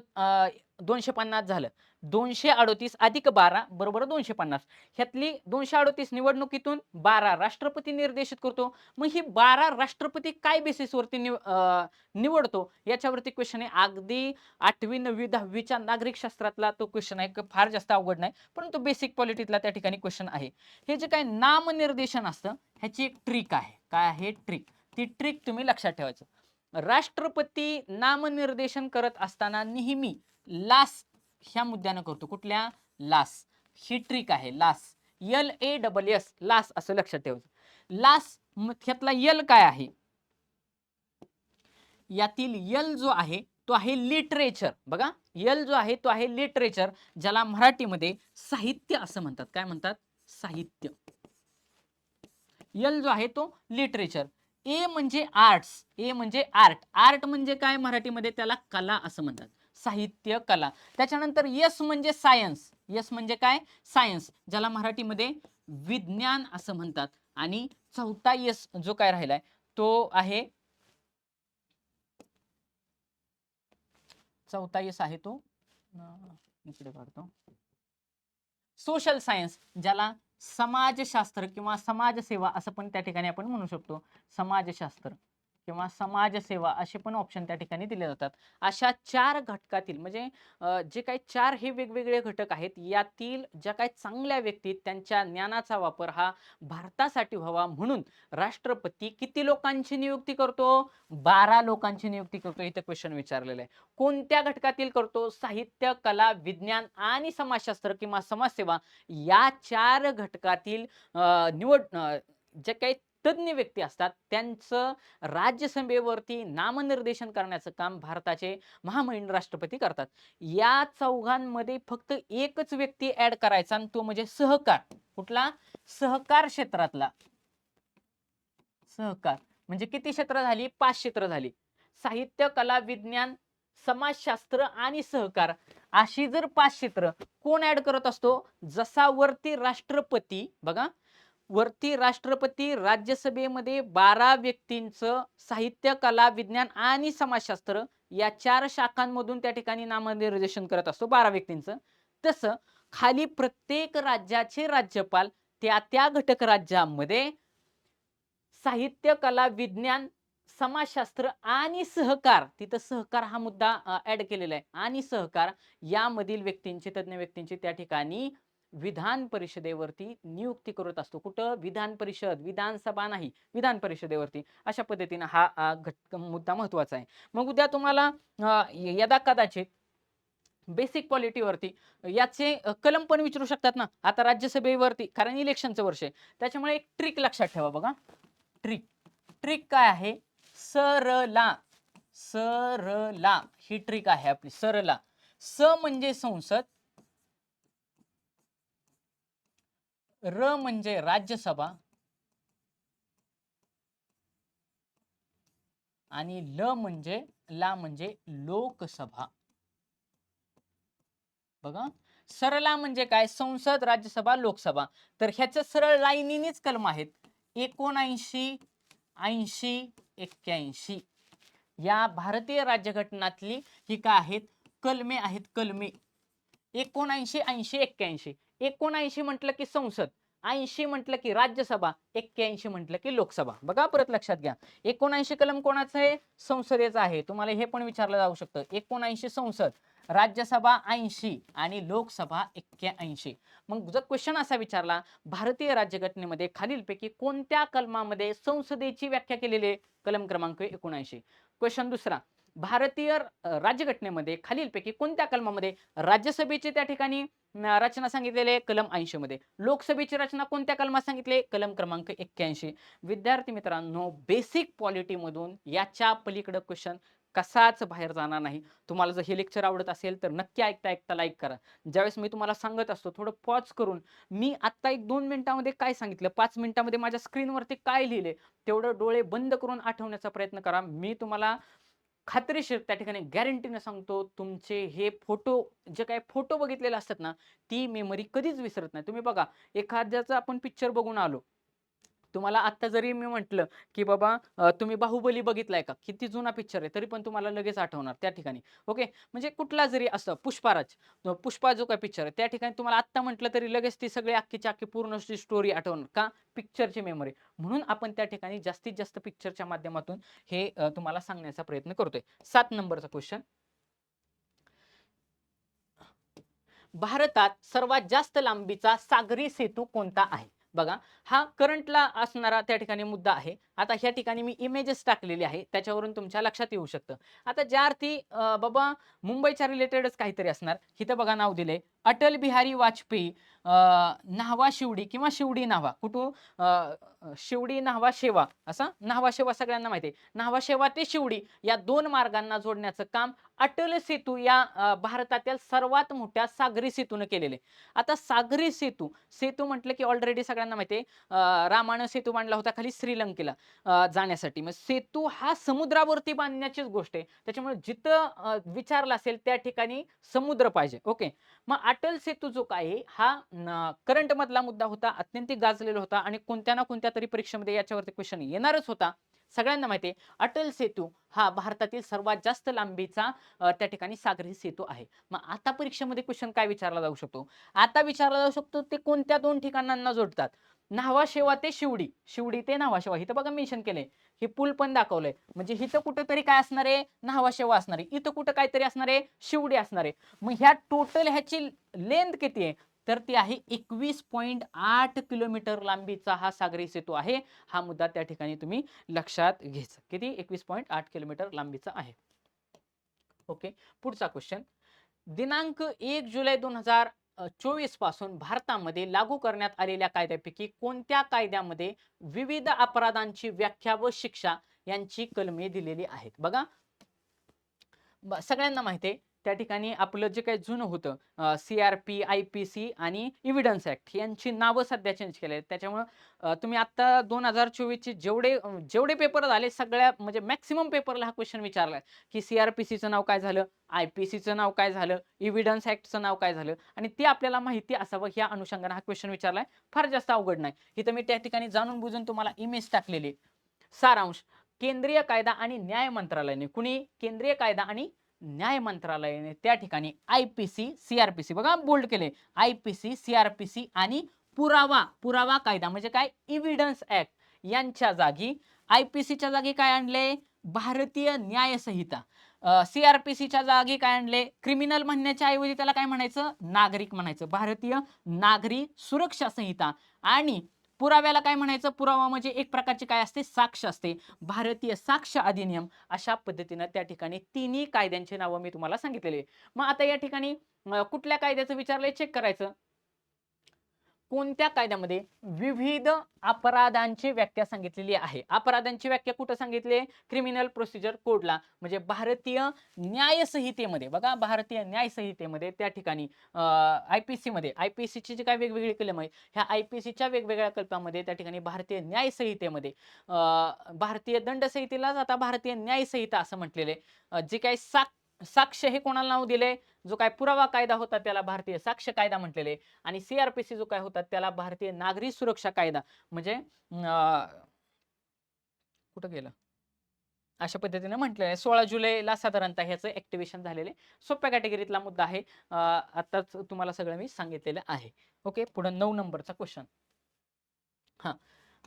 250 झालं. 238 अधिक 12 बरोबर 250. ह्यातली 238 निवडणुकीतून, 12 राष्ट्रपती निर्देशित करतो. मग ही 12 राष्ट्रपती काय बेसिसवरती निवडतो याच्यावरती क्वेश्चन आहे. अगदी 8वी 9वी 10वीच्या नागरिक शास्त्रातला तो क्वेश्चन आहे, फार जास्त अवघड नाही, परंतु बेसिक पॉलिटीतला त्या ठिकाणी क्वेश्चन आहे. हे जे काय नामनिर्देशन असतं ह्याची एक ट्रिक आहे. काय आहे ट्रिक, ती ट्रिक तुम्ही लक्षात ठेवायचं. राष्ट्रपती नामनिर्देशन करत असताना नेहमी लास ह्या मुद्द्यानं करतो. कुठल्या, लास. ही ट्रिक आहे, लास. LASS, लास असं लक्षात ठेवायचं. लास ह्यातला यल काय आहे, यातील यल जो आहे तो आहे लिटरेचर. बघा, यल जो आहे तो आहे लिटरेचर, ज्याला मराठीमध्ये साहित्य असं म्हणतात. काय म्हणतात, साहित्य. यल जो आहे तो लिटरेचर. ए म्हणजे आर्ट्स, ए म्हणजे आर्ट. आर्ट म्हणजे काय, मराठीमध्ये त्याला कला असं म्हणतात, साहित्य कला. त्याच्यानंतर यस म्हणजे सायन्स. यस म्हणजे काय, सायन्स, ज्याला मराठीमध्ये विज्ञान असं म्हणतात. आणि चौथा यस जो काय राहिलाय तो आहे, चौथा यस आहे तो इकडे काढतो, सोशल सायन्स, ज्याला समाजशास्त्र किंवा समाजसेवा असं पण त्या ठिकाणी आपण म्हणू शकतो. समाजशास्त्र किंवा समाजसेवा असे पण ऑप्शन त्या ठिकाणी दिले जातात. अशा 4 घटकातील म्हणजे जे काही 4 हे वेगवेगळे घटक आहेत, यातील ज्या काही चांगल्या व्यक्ती त्यांच्या ज्ञानाचा वापर हा भारतासाठी व्हावा म्हणून राष्ट्रपती किती लोकांची नियुक्ती करतो, 12 लोकांची नियुक्ती करतो. इथे क्वेश्चन विचारलेला आहे. कोणत्या घटकातील करतो, साहित्य, कला, विज्ञान आणि समाजशास्त्र किंवा समाजसेवा या 4 घटकातील जे काही तज्ञ व्यक्ती असतात त्यांचं राज्यसभेवरती नामनिर्देशन करण्याचं काम भारताचे महामहिम राष्ट्रपती करतात. या चौघांमध्ये फक्त एकच व्यक्ती ऍड करायचा आणि तो म्हणजे सहकार. कुठला, सहकार क्षेत्रातला. सहकार म्हणजे किती क्षेत्र झाली, 5 क्षेत्र झाली. साहित्य, कला, विज्ञान, समाजशास्त्र आणि सहकार अशी जर 5 क्षेत्र कोण ऍड करत असतो, जसा वरती राष्ट्रपती, बघा वरती राष्ट्रपती राज्यसभेमध्ये 12 व्यक्तींचं साहित्य, कला, विज्ञान आणि समाजशास्त्र या 4 शाखांमधून त्या ठिकाणी नामनिर्देशन करत असतो 12 व्यक्तींचं, तसं खाली प्रत्येक राज्याचे राज्यपाल त्या त्या घटक राज्यामध्ये साहित्य, कला, विज्ञान, समाजशास्त्र आणि सहकार, तिथं सहकार हा मुद्दा ऍड केलेला आहे, आणि सहकार यामधील व्यक्तींची, तज्ञ व्यक्तींची त्या ठिकाणी विधान परिषदेवरती नियुक्ती करत असतो. कुठं, विधान परिषद, विधानसभा नाही, विधान परिषदेवरती. अशा पद्धतीने हा मुद्दा महत्वाचा आहे. मग उद्या तुम्हाला यदा कदाचित बेसिक पॉलिटीवरती याचे कलम पण विचारू शकतात ना, आता राज्यसभेवरती, कारण इलेक्शनचं वर्ष आहे, त्याच्यामुळे एक ट्रिक लक्षात ठेवा. बघा ट्रिक, ट्रिक काय आहे, सरला. सरला, ही ट्रिक आहे आपली. सरला. स म्हणजे संसद, र म्हणजे राज्यसभा आणि ला म्हणजे लोकसभा. बघा, सरला म्हणजे काय? संसद, राज्यसभा, लोकसभा. तर ह्याच्या सरळ लाईनीनेच कलम आहेत. 79, 80, 81 या भारतीय राज्यघटनातली ही काय आहेत? कलमे आहेत, कलमे. 79, 80, 81. 79 म्हटलं की संसद, 80 म्हटलं की राज्यसभा, 81 म्हटलं की लोकसभा. बघा, परत लक्षात घ्या. 79 कलम कोणाचं आहे? संसदेचं आहे. तुम्हाला हे पण विचारलं जाऊ शकतं. 79 संसद, राज्यसभा 80 आणि लोकसभा 81. मग जर क्वेश्चन असा विचारला, भारतीय राज्यघटनेमध्ये खालीलपैकी कोणत्या कलमामध्ये संसदेची व्याख्या केलेली आहे? कलम क्रमांक 79. क्वेश्चन दुसरा, भारतीय राज्यघटनेमध्ये खालीलपैकी कोणत्या कलमामध्ये राज्यसभेची त्या ठिकाणी रचना सांगितलेली आहे? कलम 80 मध्ये. लोकसभेची रचना कोणत्या कलमात सांगितले? कलम क्रमांक 81. विद्यार्थी मित्रांनो, बेसिक पॉलिटी मधून याच्या पलीकडे क्वेश्चन कसाच बाहेर जाणार नाही. तुम्हाला जर हे लेक्चर आवडत असेल तर नक्की ऐकता लाईक करा. ज्यावेळेस मी तुम्हाला सांगत असतो थोडं पॉज करून, मी आता 1-2 मिनिटांमध्ये काय सांगितलं, 5 मिनिटांमध्ये माझ्या स्क्रीनवरती काय लिहिले, तेवढं डोळे बंद करून आठवण्याचा प्रयत्न करा. मी तुम्हाला खात्रीशीर त्या ठिकाणी गॅरंटीने सांगतो, तुमचे हे फोटो, जे काही फोटो बघितलेले असतात ना, ती मेमरी कधीच विसरत नाही. तुम्ही बघा, एखाद्याचा आपण पिक्चर बघून आलो, तुम्हाला आत्ता जरी मी म्हटलं की बाबा तुम्ही बाहुबली बघितलाय का? किती जुना पिक्चर आहे, तरी पण तुम्हाला लगेच आठवणार त्या ठिकाणी. ओके. म्हणजे कुठला जरी असं पुष्पाराज, पुष्पा जो काही पिक्चर आहे, त्या ठिकाणी तुम्हाला आत्ता म्हटलं तरी लगेच ती सगळी अख्खीच्या अख्खी पूर्ण स्टोरी आठवणार. का? पिक्चरची मेमरी. म्हणून आपण त्या ठिकाणी जास्तीत जास्त पिक्चरच्या माध्यमातून हे तुम्हाला सांगण्याचा प्रयत्न करतोय. 7 नंबरचा क्वेश्चन. भारतात सर्वात जास्त लांबीचा सागरी सेतू कोणता आहे? बघा, हा करंटला असणारा त्या ठिकाणी मुद्दा आहे. आता ह्या ठिकाणी मी इमेजेस टाकलेली आहे, त्याच्यावरून तुमच्या लक्षात येऊ शकतं. आता ज्या अर्थी बाबा मुंबईच्या रिलेटेडच काहीतरी असणार. इथं बघा नाव दिले, अटल बिहारी वाजपेयी न्हावा शिवडी किंवा शिवडी न्हावा. कुठून शिवडी न्हावा शेवा, असा न्हावा शेवा सगळ्यांना माहिती आहे. न्हावा शेवा ते शिवडी या 2 मार्गांना जोडण्याचं काम अटल सेतू या भारतातील सर्वात मोठ्या सागरी सेतूने केलेले. आता सागरी सेतू, सेतू म्हटलं की ऑलरेडी सगळ्यांना माहिती आहे, रामानं सेतू बांधला होता खाली श्रीलंकेला जाण्यासाठी. मग सेतू हा समुद्रावरती बांधण्याचीच गोष्ट आहे. त्याच्यामुळे जिथं विचारलं असेल त्या ठिकाणी समुद्र पाहिजे. ओके. मग अटल सेतू जो काय आहे, हा करंट मधला मुद्दा होता, अत्यंत गाजलेला होता आणि कोणत्या ना कोणत्या तरी परीक्षेमध्ये याच्यावरती क्वेश्चन येणारच होता. सगळ्यांना माहिती आहे, अटल सेतू हा भारतातील सर्वात जास्त लांबीचा त्या ठिकाणी सागरी सेतू आहे. मग आता परीक्षेमध्ये क्वेश्चन काय विचारला जाऊ शकतो? आता विचारला जाऊ शकतो, ते कोणत्या 2 ठिकाणांना जोडतात? न्हावा शेवा ते शिवडी, शिवडी ते न्हावा शेवा. इथं बघा मेन्शन केलंय, हे पूल पण दाखवलंय. म्हणजे इथं कुठेतरी काय असणार आहे? न्हावा शेवा असणार आहे. इथं कुठं काहीतरी असणार आहे? शिवडी असणार आहे. मग ह्या टोटल ह्याची लेंथ किती आहे? तर ती आहे 21.8 किलोमीटर लांबीचा हा सागरी सेतू आहे. हा मुद्दा त्या ठिकाणी तुम्ही लक्षात घ्यायचा. किती? 21.8 किलोमीटर लांबीचा आहे. ओके. पुढचा क्वेश्चन. दिनांक 1 जुलै 2024 पासून भारतामध्ये लागू करण्यात आलेल्या कायद्यापैकी कोणत्या कायद्यामध्ये विविध अपराधांची व्याख्या व शिक्षा यांची कलमे दिलेली आहेत? बघा, सगळ्यांना माहिती आहे, त्या ठिकाणी आपलं जे काही जुनं होतं CRP, IPC आणि एव्हिडन्स ऍक्ट यांची नावं सध्या चेंज केले आहेत. त्याच्यामुळे तुम्ही आता 2024 चे जेवढे पेपर झाले, सगळ्या म्हणजे मॅक्सिमम पेपरला हा क्वेश्चन विचारलाय की CRPCचं नाव काय झालं, IPCचं नाव काय झालं, एव्हिडन्स ऍक्टचं नाव काय झालं, आणि ते आपल्याला माहिती असावं ह्या अनुषंगाने हा क्वेश्चन विचारलाय. फार जास्त अवघड नाही. इथं मी त्या ठिकाणी जाणून बुजून तुम्हाला इमेज टाकलेली. सारांश. केंद्रीय कायदा आणि न्याय मंत्रालयाने, कुणी? केंद्रीय कायदा आणि न्याय मंत्रालयाने त्या ठिकाणी IPC, CRPC, बघा बोल्ड केले, IPC, CRPC आणि पुरावा कायदा म्हणजे काय? एव्हिडन्स ऍक्ट यांच्या जागी IPCच्या जागी काय आणले? भारतीय न्याय संहिता. CRPCच्या जागी काय आणले? क्रिमिनल म्हणण्याच्या ऐवजी त्याला काय म्हणायचं? नागरिक म्हणायचं. भारतीय नागरी सुरक्षा संहिता. आणि पुराव्याला काय म्हणायचं? पुरावा म्हणजे एक प्रकारची काय असते? साक्ष असते. भारतीय साक्ष अधिनियम. अशा पद्धतीने त्या ठिकाणी तिन्ही कायद्यांची नावं मी तुम्हाला सांगितलेली. मग आता या ठिकाणी कुठल्या कायद्याचं विचारलंय चेक करायचं. कोणत्या कायद्यामध्ये विविध अपराधांची व्याख्या सांगितलेली आहे? अपराधांची व्याख्या कुठं सांगितली आहे? क्रिमिनल प्रोसिजर कोडला, म्हणजे भारतीय न्याय संहितेमध्ये. बघा, भारतीय न्याय संहितेमध्ये त्या ठिकाणी आयपीसी मध्ये, आयपीसीची जी काय वेगवेगळी कलम आहे, ह्या आयपीसीच्या वेगवेगळ्या कलमामध्ये त्या ठिकाणी भारतीय न्याय संहितेमध्ये भारतीय दंड संहितेलाच आता भारतीय न्याय संहिता असं म्हटलेलं आहे. जे काही साक्ष हे कोणाला नाव दिले? जो काय पुरावा कायदा होता त्याला भारतीय साक्ष कायदा म्हटलेले, आणि सीआरपीसी जो काय होता त्याला भारतीय नागरी सुरक्षा कायदा, म्हणजे कुठं गेलं, अशा पद्धतीने म्हटलेलं आहे. 16 जुलैला साधारणतः ह्याचं ऍक्टिव्हेशन झालेले. सोप्या कॅटेगरीतला मुद्दा आहे. आताच तुम्हाला सगळं मी सांगितलेलं आहे. ओके, पुढे 9 नंबरचा क्वेश्चन. हा,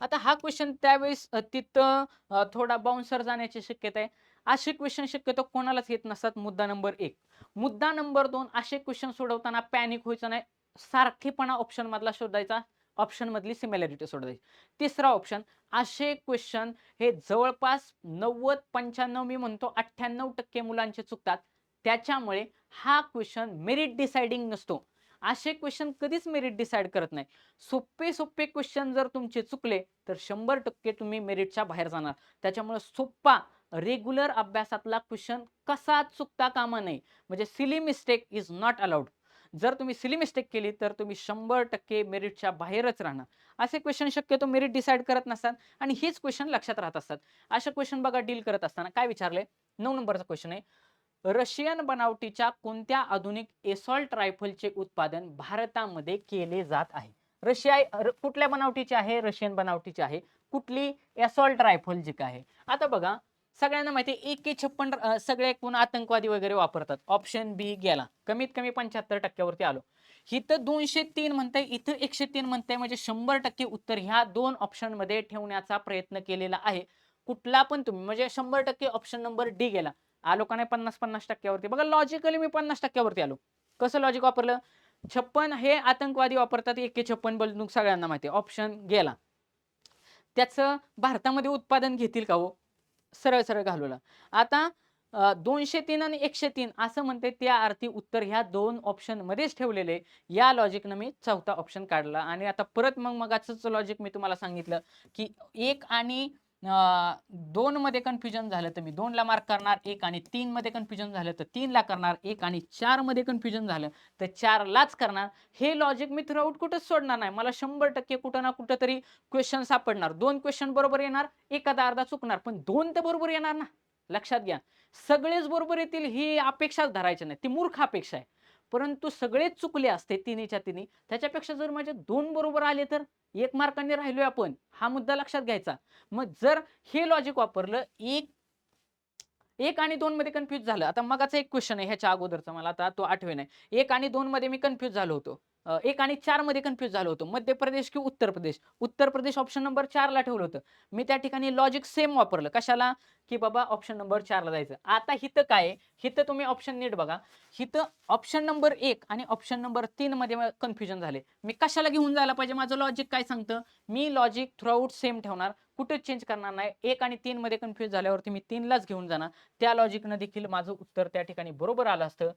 आता हा क्वेश्चन त्यावेळेस तिथं थोडा बाउन्सर जाण्याची शक्यता आहे. असे क्वेश्चन शक्यतो कोणालाच येत नसतात. मुद्दा नंबर 1. मुद्दा नंबर 2, असे क्वेश्चन सोडवताना पॅनिक व्हायचं नाही. सारखेपणा ऑप्शन मधला शोधायचा, ऑप्शन मधली सिमिलॅरिटी शोधायची. तिसरा ऑप्शन, असे क्वेश्चन हे जवळपास 90-95, मी म्हणतो 98% मुलांचे चुकतात. त्याच्यामुळे हा क्वेश्चन मेरिट डिसाइडिंग नसतो. असे क्वेश्चन कधीच मेरिट डिसाइड करत नाही. सोपे क्वेश्चन जर तुमचे चुकले तर 100% तुम्ही मेरिटच्या बाहेर जाणार. त्याच्यामुळे सोप्पा रेग्युलर अभ्यासातला क्वेश्चन कसा चुकता कामा नये. म्हणजे silly mistake is not allowed. जर तुम्ही सिली मिस्टेक केली तर तुम्ही 100% मेरिटच्या बाहेरच राहणार. असे क्वेश्चन शक्यतो मेरिट डिसाइड करत नसतात आणि हेच क्वेश्चन लक्षात राहत असतात. असे क्वेश्चन बघा, डील करत असताना काय विचारले. 9 नंबरचा क्वेश्चन आहे, रशियन बनावटीच्या कोणत्या आधुनिक एसॉल्ट रायफलचे उत्पादन भारतामध्ये केले जात आहे? कुठल्या बनावटीचे आहे? रशियन बनावटीचे आहे. कुठली? एसॉल्ट रायफल जी काय आहे. आता बघा, सगळ्यांना माहिती आहे AK-56 सगळे कोण आतंकवादी वगैरे वापरतात. ऑप्शन बी गेला, कमीत कमी 75% वरती आलो. इथं 203 म्हणताय, इथं 103 म्हणताय, म्हणजे 100% उत्तर ह्या दोन ऑप्शन मध्ये ठेवण्याचा प्रयत्न केलेला आहे. कुठला पण तुम्ही, म्हणजे 100% ऑप्शन नंबर डी गेला. आलो का नाही 50-50% वरती. बघा, लॉजिकली मी 50% वरती आलो. कसं लॉजिक वापरलं? 56 हे आतंकवादी वापरतात, AK-56 बंदूक सगळ्यांना माहिती आहे. ऑप्शन गेला. त्याचं भारतामध्ये उत्पादन घेतील का हो? सरळ सरळ घालवला. आता 203 आणि 103 असं म्हणते, त्या अर्थी उत्तर ह्या दोन ऑप्शन मध्येच ठेवलेले. या लॉजिकनं मी चौथा ऑप्शन काढला. आणि आता परत मगाचंच लॉजिक मी तुम्हाला सांगितलं की 1 आणि 2 मध्ये कन्फ्युजन झालं तर मी 2 ला मार्क करणार. 1 आणि 3 मध्ये कन्फ्युजन झालं तर 3 ला करणार. 1 आणि 4 मध्ये कन्फ्युजन झालं तर 4 लाच करणार. हे लॉजिक मी थ्रूआउट कुठंच सोडणार नाही. मला 100% कुठं ना कुठं तरी क्वेश्चन सापडणार. 2 क्वेश्चन बरोबर येणार, एखादा अर्धा चुकणार, पण 2 तर बरोबर येणार ना. लक्षात घ्या, सगळेच बरोबर येतील ही अपेक्षाच धरायची नाही. ती मूर्ख अपेक्षा आहे. परंतु सगळेच चुकले असते तिन्हीच्या तिन्ही, त्याच्यापेक्षा जर माझे 2 बरोबर आले तर 1 मार्कांनी राहिलोय आपण. हा मुद्दा लक्षात घ्यायचा. मग जर हे लॉजिक वापरलं, 1 आणि 2 मध्ये कन्फ्युज झालं. आता मगाचा एक क्वेश्चन आहे ह्याच्या अगोदरचा, मला आता तो आठवे नाही. 1 आणि 2 मध्ये मी कन्फ्युज झालो होतो. 1 आणि 4 मध्ये कन्फ्युज झालो होतो. मध्य प्रदेश की उत्तर प्रदेश? उत्तर प्रदेश ऑप्शन नंबर 4 ला ठेवलं होतं. मी त्या ठिकाणी लॉजिक सेम वापरलं. कशाला? की बाबा ऑप्शन नंबर 4 ला जायचं. आता हिथं काय आहे? हिथं तुम्ही ऑप्शन नीट बघा. हिथं ऑप्शन नंबर 1 आणि ऑप्शन नंबर 3 मध्ये कन्फ्युजन झाले. मी कशाला घेऊन जायला पाहिजे? माझं लॉजिक काय सांगतं? मी लॉजिक थ्रूआउट सेम ठेवणार, कुठेच चेंज करणार नाही. 1 आणि 3 मध्ये कन्फ्युज झाल्यावरती मी 3 लाच घेऊन जाणार. त्या लॉजिकनं देखील माझं उत्तर त्या ठिकाणी बरोबर आलं असतं.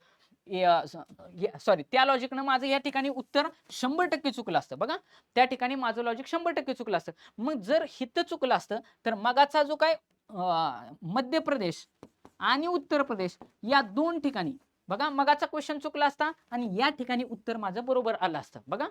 सॉरी, त्या लॉजिकनं माझं या ठिकाणी उत्तर 100% चुकलं असतं. बघा, त्या ठिकाणी माझं लॉजिक 100% चुकलं असतं. मग जर हिथं चुकलं असतं तर मगाचा जो काय मध्य प्रदेश आणि उत्तर प्रदेश या दोन ठिकाणी, बघा, मगाचा क्वेश्चन चुकला असता आणि या ठिकाणी उत्तर माझं बरोबर आलं असतं. बघा,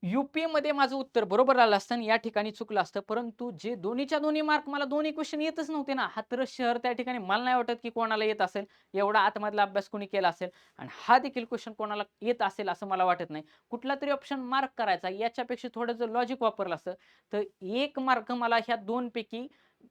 यूपी मध्ये माझं उत्तर बरोबर आलं असतं आणि या ठिकाणी चुकलं असतं. परंतु जे दोन्हीच्या दोन्ही मार्क, मला दोन्ही क्वेश्चन येतच नव्हते ना. हाथरस शहर त्या ठिकाणी मला नाही वाटत की कोणाला येत असेल. एवढा आतमधला अभ्यास कोणी केला असेल आणि हा देखील क्वेश्चन कोणाला येत असेल असं मला वाटत नाही. कुठला तरी ऑप्शन मार्क करायचा, याच्यापेक्षा थोडं जर लॉजिक वापरलं असतं तर 1 मार्क मला ह्या 2 पैकी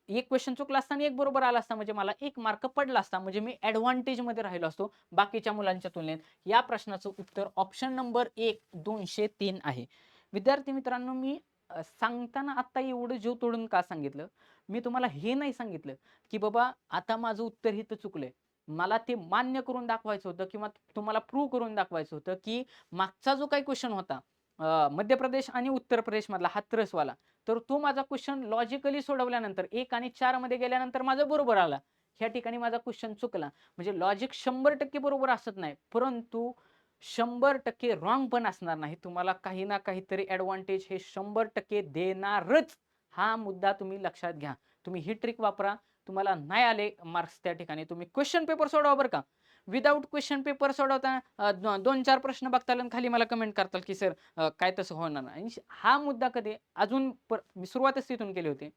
एक क्वेश्चन चुकला असता आणि एक बरोबर आला असता, म्हणजे मला 1 मार्क पडला असता. म्हणजे मी ऍडव्हान्टेज मध्ये राहिलो असतो बाकीच्या मुलांच्या तुलनेत. या प्रश्नाचं उत्तर ऑप्शन नंबर 1 203 आहे. विद्यार्थी मित्रांनो, मी सांगताना आता एवढं जीव तोडून का सांगितलं? मी तुम्हाला हे नाही सांगितलं की बाबा आता माझं उत्तर हिथं चुकलंय. मला ते मान्य करून दाखवायचं होतं किंवा तुम्हाला प्रूव्ह करून दाखवायचं होतं की मागचा जो काही क्वेश्चन होता मध्य प्रदेश आणि उत्तर प्रदेश मधला हाथरसवाला, तर तो माझा क्वेश्चन लॉजिकली सोडवल्यानंतर 1 आणि 4 मध्ये गेल्यानंतर माझं बरोबर आला. ह्या ठिकाणी माझा क्वेश्चन चुकला. म्हणजे लॉजिक 100% बरोबर असत नाही, परंतु 100% रॉंग पण असणार नाही. तुम्हाला काही ना काहीतरी ॲडव्हान्टेज हे 100% देणारच. हा मुद्दा तुम्ही लक्षात घ्या. तुम्ही ही ट्रिक वापरा. तुम्हाला नाही आले मार्क्स त्या ठिकाणी तुम्ही क्वेश्चन पेपर सोडवा बरं का. विदाऊट क्वेश्चन पेपर सोडवताना 2-4 प्रश्न बघताल आणि खाली मला कमेंट करताल, की सर काय तसं होणार नाही. आणि हा मुद्दा कधी अजून मी सुरुवातच तिथून केली होती,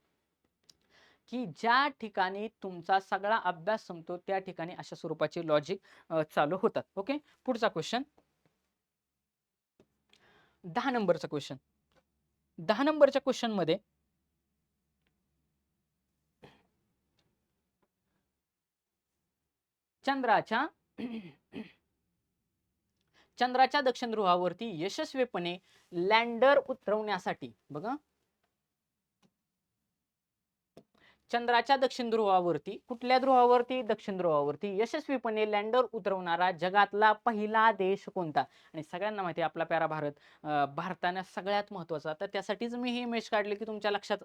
की ज्या ठिकाणी तुमचा सगळा अभ्यास संपतो त्या ठिकाणी अशा स्वरूपाचे लॉजिक चालू होतात. ओके. पुढचा क्वेश्चन 10 नंबरचा क्वेश्चन. 10 नंबरच्या क्वेश्चन मध्ये चंद्राच्या चंद्राच्या दक्षिण ध्रुवावरती यशस्वीपणे लँडर उतरवण्यासाठी बघा, चंद्राच्या दक्षिण ध्रुवावरती, कुठल्या ध्रुवावरती? दक्षिण ध्रुवावरती यशस्वीपणे लँडर उतरवणारा जगातला पहिला देश कोणता? आणि सगळ्यांना माहिती आहे आपला प्यारा भारत. भारताने सगळ्यात महत्वाचा, तर त्यासाठीच मी ही इमेज काढली की तुमच्या लक्षात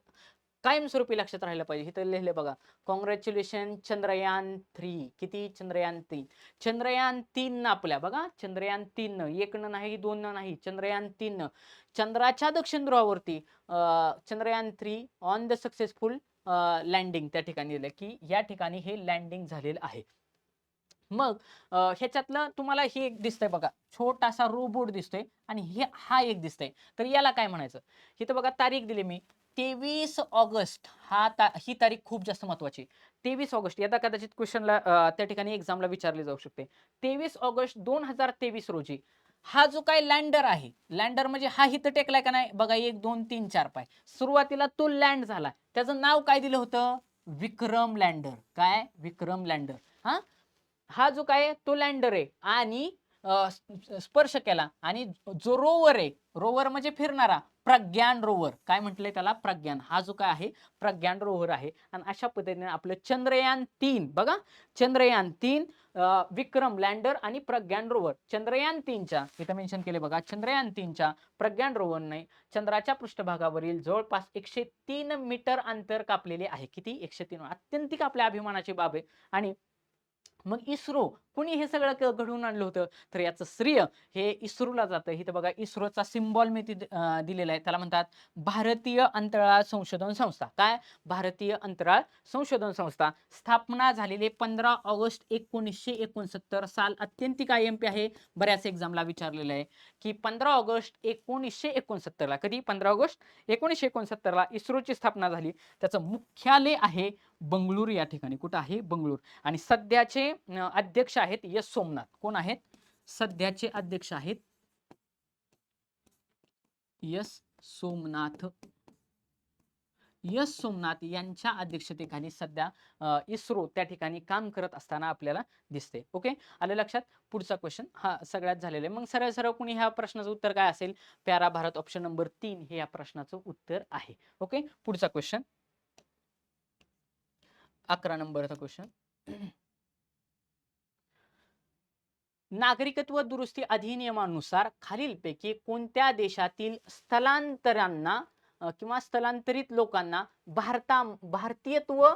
कायमस्वरूपी लक्षात राहिलं पाहिजे. इथं लिहिले बघा, कॉंग्रॅच्युलेशन चंद्रयान 3. किती? चंद्रयान 3. चंद्रयान 3 न आपल्या बघा, चंद्रयान 3 न, 1 न नाही, 2 न नाही, चंद्रयान 3 न चंद्राच्या दक्षिण ध्रुवावरती Chandrayaan 3 on the successful landing त्या ठिकाणी दिलं, की या ठिकाणी हे लँडिंग झालेलं आहे. मग ह्याच्यातलं तुम्हाला हे एक दिसतंय बघा, छोटासा रोबोट दिसतोय आणि हा एक दिसतंय. तर याला काय म्हणायचं? इथं बघा तारीख दिली मी, 23 ऑगस्ट. ही तारीख खूप जास्त महत्वाची. 23 ऑगस्ट यदा कदाचित क्वेश्चनला त्या ठिकाणी एक्झामला विचारले जाऊ शकते. 23 ऑगस्ट 2023 रोजी हा जो काय लँडर आहे, लँडर म्हणजे हा इथं टेकलाय का नाही बघा, 1 2 3 4 पाय. सुरुवातीला तो लँड झाला, त्याचं नाव काय दिलं होतं? विक्रम लँडर. काय? विक्रम लँडर. हा जो काय तो लँडर आहे आणि स्पर्श केला, आणि जो रोवर आहे, रोवर म्हणजे फिरणारा, प्रज्ञान रोवर. काय म्हटलंय त्याला? प्रज्ञान. हा जो काय आहे प्रज्ञान रोवर आहे. आणि अशा पद्धतीने आपलं चंद्रयान 3 बघा, चंद्रयान 3 विक्रम लँडर आणि प्रज्ञान रोवर. चंद्रयान 3च्या इथं मेन्शन केले बघा, चंद्रयान 3च्या प्रज्ञान रोवरने चंद्राच्या पृष्ठभागावरील जवळपास 103 मीटर अंतर कापलेले आहे. किती? 103. अत्यंतिक आपल्या अभिमानाची बाब आहे. आणि मग इस्रो कुणी हे सगळं घडवून आणलं होतं? तर याचं श्रेय हे इस्रोला जातं. इथं बघा इस्रोचा सिम्बॉल मी दिलेला आहे, त्याला म्हणतात भारतीय अंतराळ संशोधन संस्था. काय? भारतीय अंतराळ संशोधन संस्था. स्थापना झालेली 15 ऑगस्ट 1969 साल. अत्यंतिक IMP आहे, बऱ्याच एक्झामला विचारलेलं आहे, की 15 ऑगस्ट 1969 ला, कधी? 15 ऑगस्ट 1969 ला इस्रोची स्थापना झाली. त्याचं मुख्यालय आहे बंगळूर या ठिकाणी. कुठं आहे? बंगळूर. आणि सध्याचे अध्यक्ष आहेत एस सोमनाथ. कोण आहेत? सध्याचे अध्यक्ष आहेत एस सोमनाथ. एस सोमनाथ यांच्या अध्यक्षतेखाली सध्या इस्रो त्या ठिकाणी काम करत असताना आपल्याला दिसते. ओके, आलं लक्षात? पुढचा क्वेश्चन हा सगळ्यात झालेला आहे. मग सरळ सरळ कुणी ह्या प्रश्नाचं उत्तर काय असेल? प्यारा भारत ऑप्शन नंबर 3 हे या प्रश्नाचं उत्तर आहे. ओके, पुढचा क्वेश्चन 11 नंबरचा क्वेश्चन. नागरिकत्व दुरुस्ती अधिनियमानुसार खालीलपैकी कोणत्या देशातील स्थलांतरांना किंवा स्थलांतरित लोकांना भारतीयत्व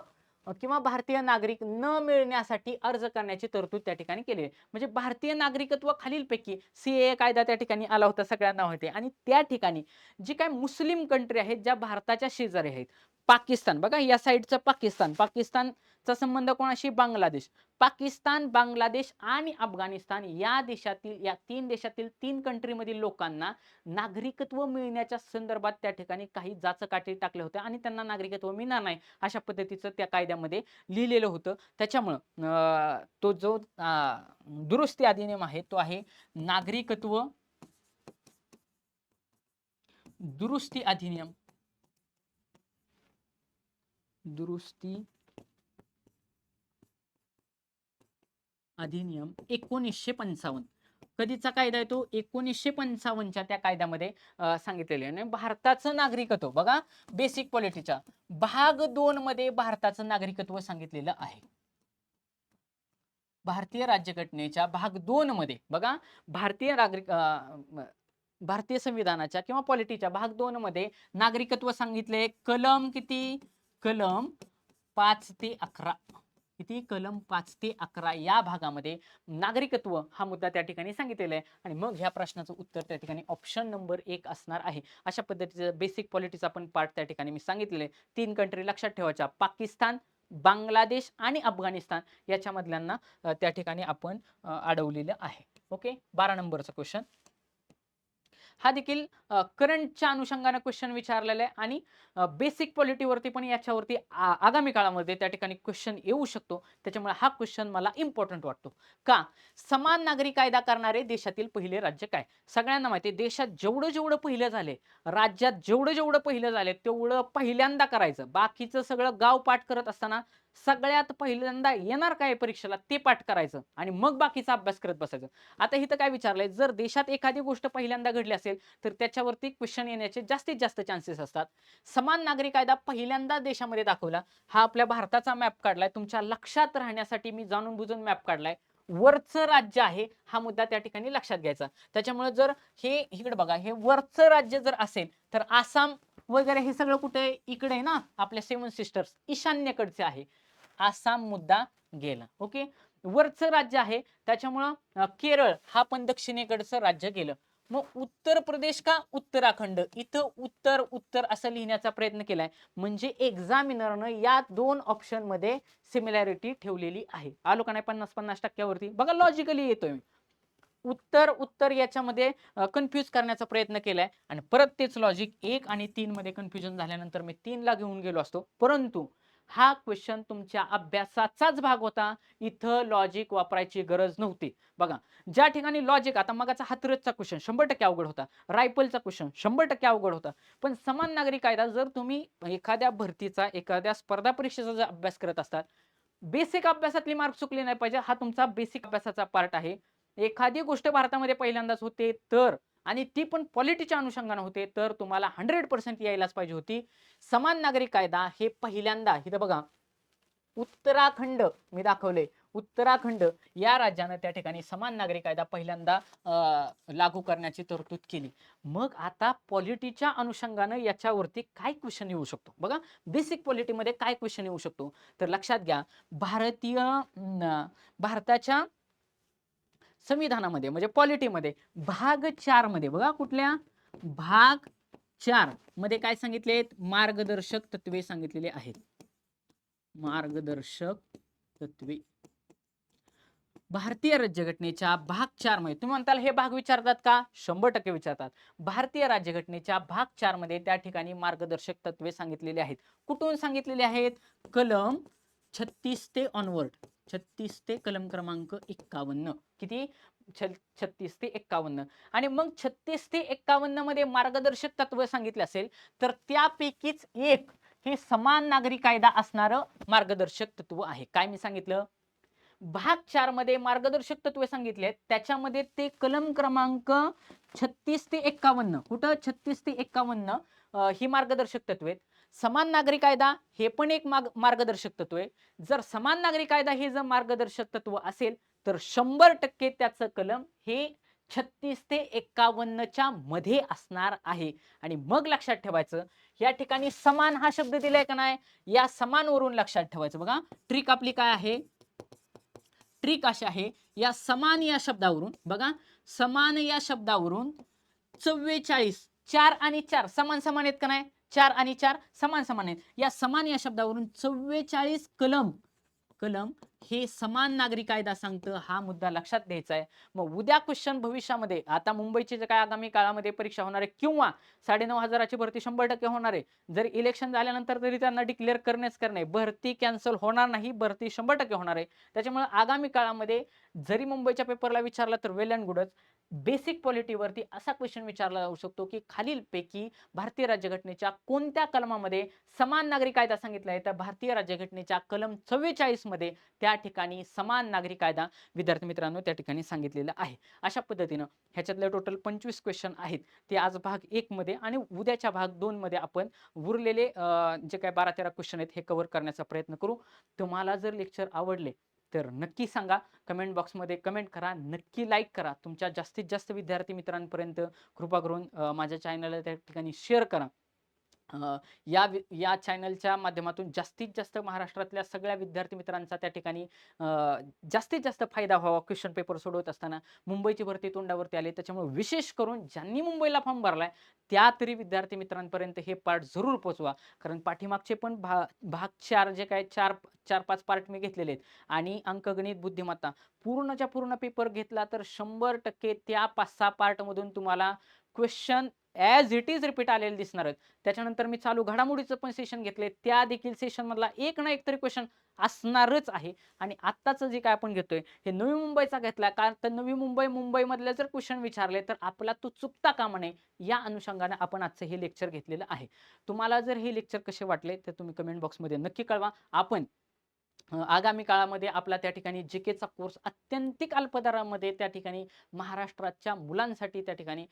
किंवा भारतीय नागरिक न मिळण्यासाठी अर्ज करण्याची तरतूद त्या ठिकाणी केली आहे? म्हणजे भारतीय नागरिकत्व खालीलपैकी CAA कायदा त्या ठिकाणी आला होता, सगळ्यांना माहिती आहे. आणि त्या ठिकाणी जी काय मुस्लिम कंट्री आहेत ज्या भारताच्या शेजारी आहेत, पाकिस्तान बघा, या साईडचं पाकिस्तान, पाकिस्तानचा संबंध कोणाशी? बांगलादेश. पाकिस्तान, बांगलादेश आणि अफगाणिस्तान या देशातील, या 3 देशातील 3 कंट्रीमधील लोकांना नागरिकत्व मिळण्याच्या संदर्भात त्या ठिकाणी काही जाचकाठी टाकले होते आणि त्यांना नागरिकत्व मिळणार नाही अशा पद्धतीचं त्या कायद्यामध्ये लिहिलेलं होतं. त्याच्यामुळं तो जो दुरुस्ती अधिनियम आहे तो आहे नागरिकत्व दुरुस्ती अधिनियम. दुरुस्ती अधिनियम 1955. कधीचा कायदा आहे तो? 1955च्या त्या कायद्यामध्ये सांगितलेले आहे. भारताचं नागरिकत्व बघा, बेसिक पॉलिटीच्या भाग 2 मध्ये भारताचं नागरिकत्व सांगितलेलं आहे. भारतीय राज्यघटनेच्या भाग 2 मध्ये बघा, भारतीय संविधानाच्या किंवा पॉलिटीच्या भाग 2 मध्ये नागरिकत्व सांगितले. कलम किती? कलम 5 ते 11. किती कलम 5 ते 11 या भागामध्ये नागरिकत्व हा मुद्दा त्या ठिकाणी सांगितलेला आहे आणि मग ह्या प्रश्नाचं उत्तर त्या ठिकाणी ऑप्शन नंबर 1 असणार आहे. अशा पद्धतीचं बेसिक पॉलिटिक्सचा पण पार्ट त्या ठिकाणी मी सांगितलेलं आहे. 3 कंट्री लक्षात ठेवायच्या, पाकिस्तान, बांगलादेश आणि अफगाणिस्तान याच्यामधल्यांना त्या ठिकाणी आपण अडवलेलं आहे. ओके, 12 नंबरचा क्वेश्चन हा देखील करंटच्या अनुषंगाने क्वेश्चन विचारलेला आहे आणि बेसिक पॉलिटीवरती पण याच्यावरती आगामी काळामध्ये त्या ठिकाणी क्वेश्चन येऊ शकतो. त्याच्यामुळे हा क्वेश्चन मला इम्पॉर्टंट वाटतो. का? समान नागरी कायदा करणारे देशातील पहिले राज्य काय? सगळ्यांना माहिती आहे देशात जेवढं जेवढं पहिलं झाले, राज्यात जेवढं जेवढं पहिलं झाले तेवढं पहिल्यांदा करायचं. बाकीचं सगळं गाव पाठ करत असताना सगळ्यात पहिल्यांदा येणार काय परीक्षेला ते पाठ करायचं आणि मग बाकीचा अभ्यास करत बसायचं. आता इथं काय विचारलंय, जर देशात एखादी गोष्ट पहिल्यांदा घडली असेल तर त्याच्यावरती क्वेश्चन येण्याचे जास्तीत जास्त चान्सेस असतात. समान नागरी कायदा पहिल्यांदा देशामध्ये दाखवला. हा आपल्या भारताचा मॅप काढलाय. तुमच्या लक्षात राहण्यासाठी मी जाणून बुजून मॅप काढलाय. वरचं राज्य आहे हा मुद्दा त्या ठिकाणी लक्षात घ्यायचा. त्याच्यामुळे जर हे इकडे बघा, हे वरचं राज्य जर असेल तर आसाम वगैरे हे सगळं कुठे इकडे आहे ना, आपल्या सेवन सिस्टर्स ईशान्येकडचे आहे. आसाम मुद्दा गेला. ओके, वरचं राज्य आहे त्याच्यामुळं केरळ हा पण दक्षिणेकडचं राज्य गेलं. मग उत्तर प्रदेश का उत्तराखंड, इथं उत्तर उत्तर असं लिहिण्याचा प्रयत्न केलाय. म्हणजे एक्झामिनरनं या 2 ऑप्शन मध्ये सिमिलॅरिटी ठेवलेली आहे. आलो का नाही 50-50% बघा, लॉजिकली येतोय मी. उत्तर उत्तर याच्यामध्ये कन्फ्यूज करण्याचा प्रयत्न केलाय आणि परत तेच लॉजिक 1 आणि 3 मध्ये कन्फ्युजन झाल्यानंतर मी 3 ला घेऊन गेलो असतो. परंतु हा क्वेश्चन तुमच्या अभ्यासाचाच भाग होता. इथं लॉजिक वापरायची गरज नव्हती. बघा, ज्या ठिकाणी लॉजिक, आता मगाचा हाथरसचा क्वेश्चन 100% अवघड होता. रायफलचा क्वेश्चन 100% अवघड होता. पण समान नागरी कायदा जर तुम्ही एखाद्या भरतीचा, एखाद्या स्पर्धा परीक्षेचा जर अभ्यास करत असतात, बेसिक अभ्यासातली मार्क चुकली नाही पाहिजे. हा तुमचा बेसिक अभ्यासाचा पार्ट आहे. एखादी गोष्ट भारतामध्ये पहिल्यांदाच होते तर, आणि ती पण पॉलिटीच्या अनुषंगाने होते तर तुम्हाला 100% यायलाच पाहिजे होती. समान नागरी कायदा हे पहिल्यांदा इथं बघा, उत्तराखंड मी दाखवले, उत्तराखंड या राज्यानं त्या ठिकाणी समान नागरी कायदा पहिल्यांदा लागू करण्याची तरतूद केली. मग आता पॉलिटीच्या अनुषंगानं याच्यावरती काय क्वेश्चन येऊ शकतो बघा, बेसिक पॉलिटीमध्ये काय क्वेश्चन येऊ शकतो तर लक्षात घ्या. भारताच्या संविधानामध्ये म्हणजे पॉलिटीमध्ये भाग 4 मध्ये बघा, कुठल्या भाग 4 मध्ये काय सांगितले, मार्गदर्शक तत्वे सांगितलेले आहेत. मार्गदर्शक तत्वे भारतीय राज्यघटनेच्या भाग 4 मध्ये, तुम्ही म्हणताल हे भाग विचारतात का? 100% विचारतात. भारतीय राज्यघटनेच्या भाग 4 मध्ये त्या ठिकाणी मार्गदर्शक तत्वे सांगितलेली आहेत. कुठून सांगितलेली आहेत? कलम 36 ते ऑनवर्ड, 36 ते कलम क्रमांक 51. किती? 36 ते 51. आणि मग 36 ते 51 मध्ये मार्गदर्शक तत्व सांगितले असेल तर त्यापैकीच एक हे समान नागरी कायदा असणारं मार्गदर्शक तत्व आहे. काय मी सांगितलं? भाग 4 मध्ये मार्गदर्शक तत्वे सांगितले, त्याच्यामध्ये ते कलम क्रमांक 36 ते 51, कुठं 36 ते 51 ही मार्गदर्शक तत्वे. समान नागरी कायदा हे पण एक मार्गदर्शक तत्व आहे. जर समान नागरी कायदा हे जर मार्गदर्शक तत्व असेल तर 100% त्याचं कलम हे 36 ते 51च्या मध्ये असणार आहे. आणि मग लक्षात ठेवायचं, या ठिकाणी समान हा शब्द दिलाय का नाही, या समान वरून लक्षात ठेवायचं. बघा, ट्रिक आपली काय आहे? ट्रिक अशी आहे, या समान या शब्दावरून बघा, समान या शब्दावरून 44, 4 आणि 4 समान समान आहेत का नाही? 4 आणि 4 समान समान आहेत. या समान या शब्दावरून 44 कलम हे समान नागरी कायदा सांगतं. हा मुद्दा लक्षात द्यायचा आहे. मग उद्या क्वेश्चन भविष्यामध्ये, आता मुंबईची जे काय आगामी काळामध्ये परीक्षा होणार आहे किंवा 9,500ची भरती 100% होणार आहे, जर इलेक्शन झाल्यानंतर तरी त्यांना डिक्लेअर करणे, भरती कॅन्सल होणार नाही, भरती 100% होणार आहे. त्याच्यामुळे आगामी काळामध्ये जरी मुंबईच्या पेपरला विचारला तर वेल अँड गुडच. बेसिक पॉलिटीवरती असा क्वेश्चन विचारला जाऊ शकतो की खालीलपैकी भारतीय राज्यघटनेच्या कोणत्या कलमामध्ये समान नागरी कायदा सांगितला आहे? तर भारतीय राज्यघटनेच्या कलम 44 मध्ये त्या ठिकाणी समान नागरी कायदा विद्यार्थी मित्रांनो त्या ठिकाणी सांगितलेला आहे. अशा पद्धतीनं ह्याच्यातले टोटल 25 क्वेश्चन आहेत ते आज भाग 1 मध्ये आणि उद्याच्या भाग 2 मध्ये आपण उरलेले जे काय 12-13 क्वेश्चन आहेत हे कव्हर करण्याचा प्रयत्न करू. तुम्हाला जर लेक्चर आवडले तर नक्की सांगा, कमेंट बॉक्समध्ये कमेंट करा, नक्की लाईक करा, तुमच्या जास्तीत जास्त विद्यार्थी मित्रांपर्यंत कृपा करून माझ्या चॅनलला त्या ठिकाणी शेअर करा. अ, या चॅनलच्या माध्यमातून जास्तीत जास्त महाराष्ट्रातल्या सगळ्या विद्यार्थी मित्रांचा त्या ठिकाणी अ, जास्तीत जास्त फायदा व्हावा क्वेश्चन पेपर सोडवत असताना. मुंबईची भरती तोंडावरती आली, त्याच्यामुळे विशेष करून ज्यांनी मुंबईला फॉर्म भरलाय त्या तरी विद्यार्थी मित्रांपर्यंत हे पार्ट जरूर पोहोचवा. कारण पाठीमागचे पण भाग 4 जे काही 4-5 पार्ट मी घेतलेले आहेत आणि अंकगणित, बुद्धिमत्ता पूर्णच्या पूर्ण पेपर घेतला तर 100% त्या 5-6 पार्टमधून तुम्हाला question as it is repeat आलेले दिसणार आहेत. त्याच्यानंतर मी चालू घडामोडीचं पण सेशन घेतले. त्या देखील सेशनमधला एक ना एक तरी क्वेश्चन असणारच आहे. आणि आत्ताचं जे काय आपण घेतोय, हे नवी मुंबईचा घेतला कारण तर नवी मुंबई, मुंबईमधले जर क्वेश्चन विचारले तर आपला तो चुकता कामा नये, या अनुषंगाने आपण आजचं हे लेक्चर घेतलेलं आहे. तुम्हाला जर हे लेक्चर कसे वाटले तर तुम्ही कमेंट बॉक्समध्ये नक्की कळवा. आपण आगामी काळामध्ये आपला त्या ठिकाणी जी-केचा कोर्स अत्यंतिक अल्प दरामध्ये त्या ठिकाणी महाराष्ट्राच्या मुलांसाठी त्या ठिकाणी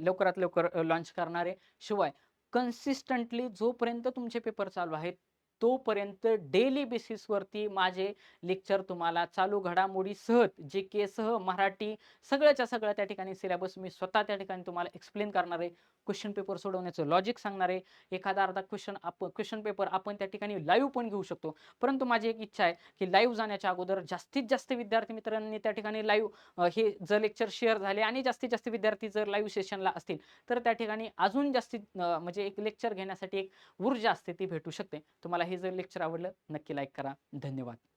लवकरात लवकर लॉन्च करणार आहे. शिवाय कन्सिस्टंटली जोपर्यंत तुमचे पेपर चालू आहेत, तोपर्यंत डेली बेसिसवरती माझे लेक्चर तुम्हाला चालू घडामोडीसह, जी-केसह, मराठी सगळ्याच्या सगळ्या त्या ठिकाणी सिलेबस मी स्वतः त्या ठिकाणी तुम्हाला एक्सप्लेन करणार आहे. क्वेश्चन पेपर सोडवण्याचं लॉजिक सांगणार आहे. एखादा अर्धा क्वेश्चन पेपर आपण त्या ठिकाणी लाईव्ह पण घेऊ शकतो. परंतु माझी एक इच्छा आहे, की लाईव्ह जाण्याच्या अगोदर जास्तीत जास्त विद्यार्थी मित्रांनी त्या ठिकाणी लाईव्ह हे जर लेक्चर शेअर झाले आणि जास्तीत जास्त विद्यार्थी जर लाईव्ह सेशनला असतील, तर त्या ठिकाणी अजून जास्तीत म्हणजे एक लेक्चर घेण्यासाठी एक ऊर्जा असते ती भेटू शकते. तुम्हाला हे जर लेक्चर आवडलं नक्की लाईक करा. धन्यवाद.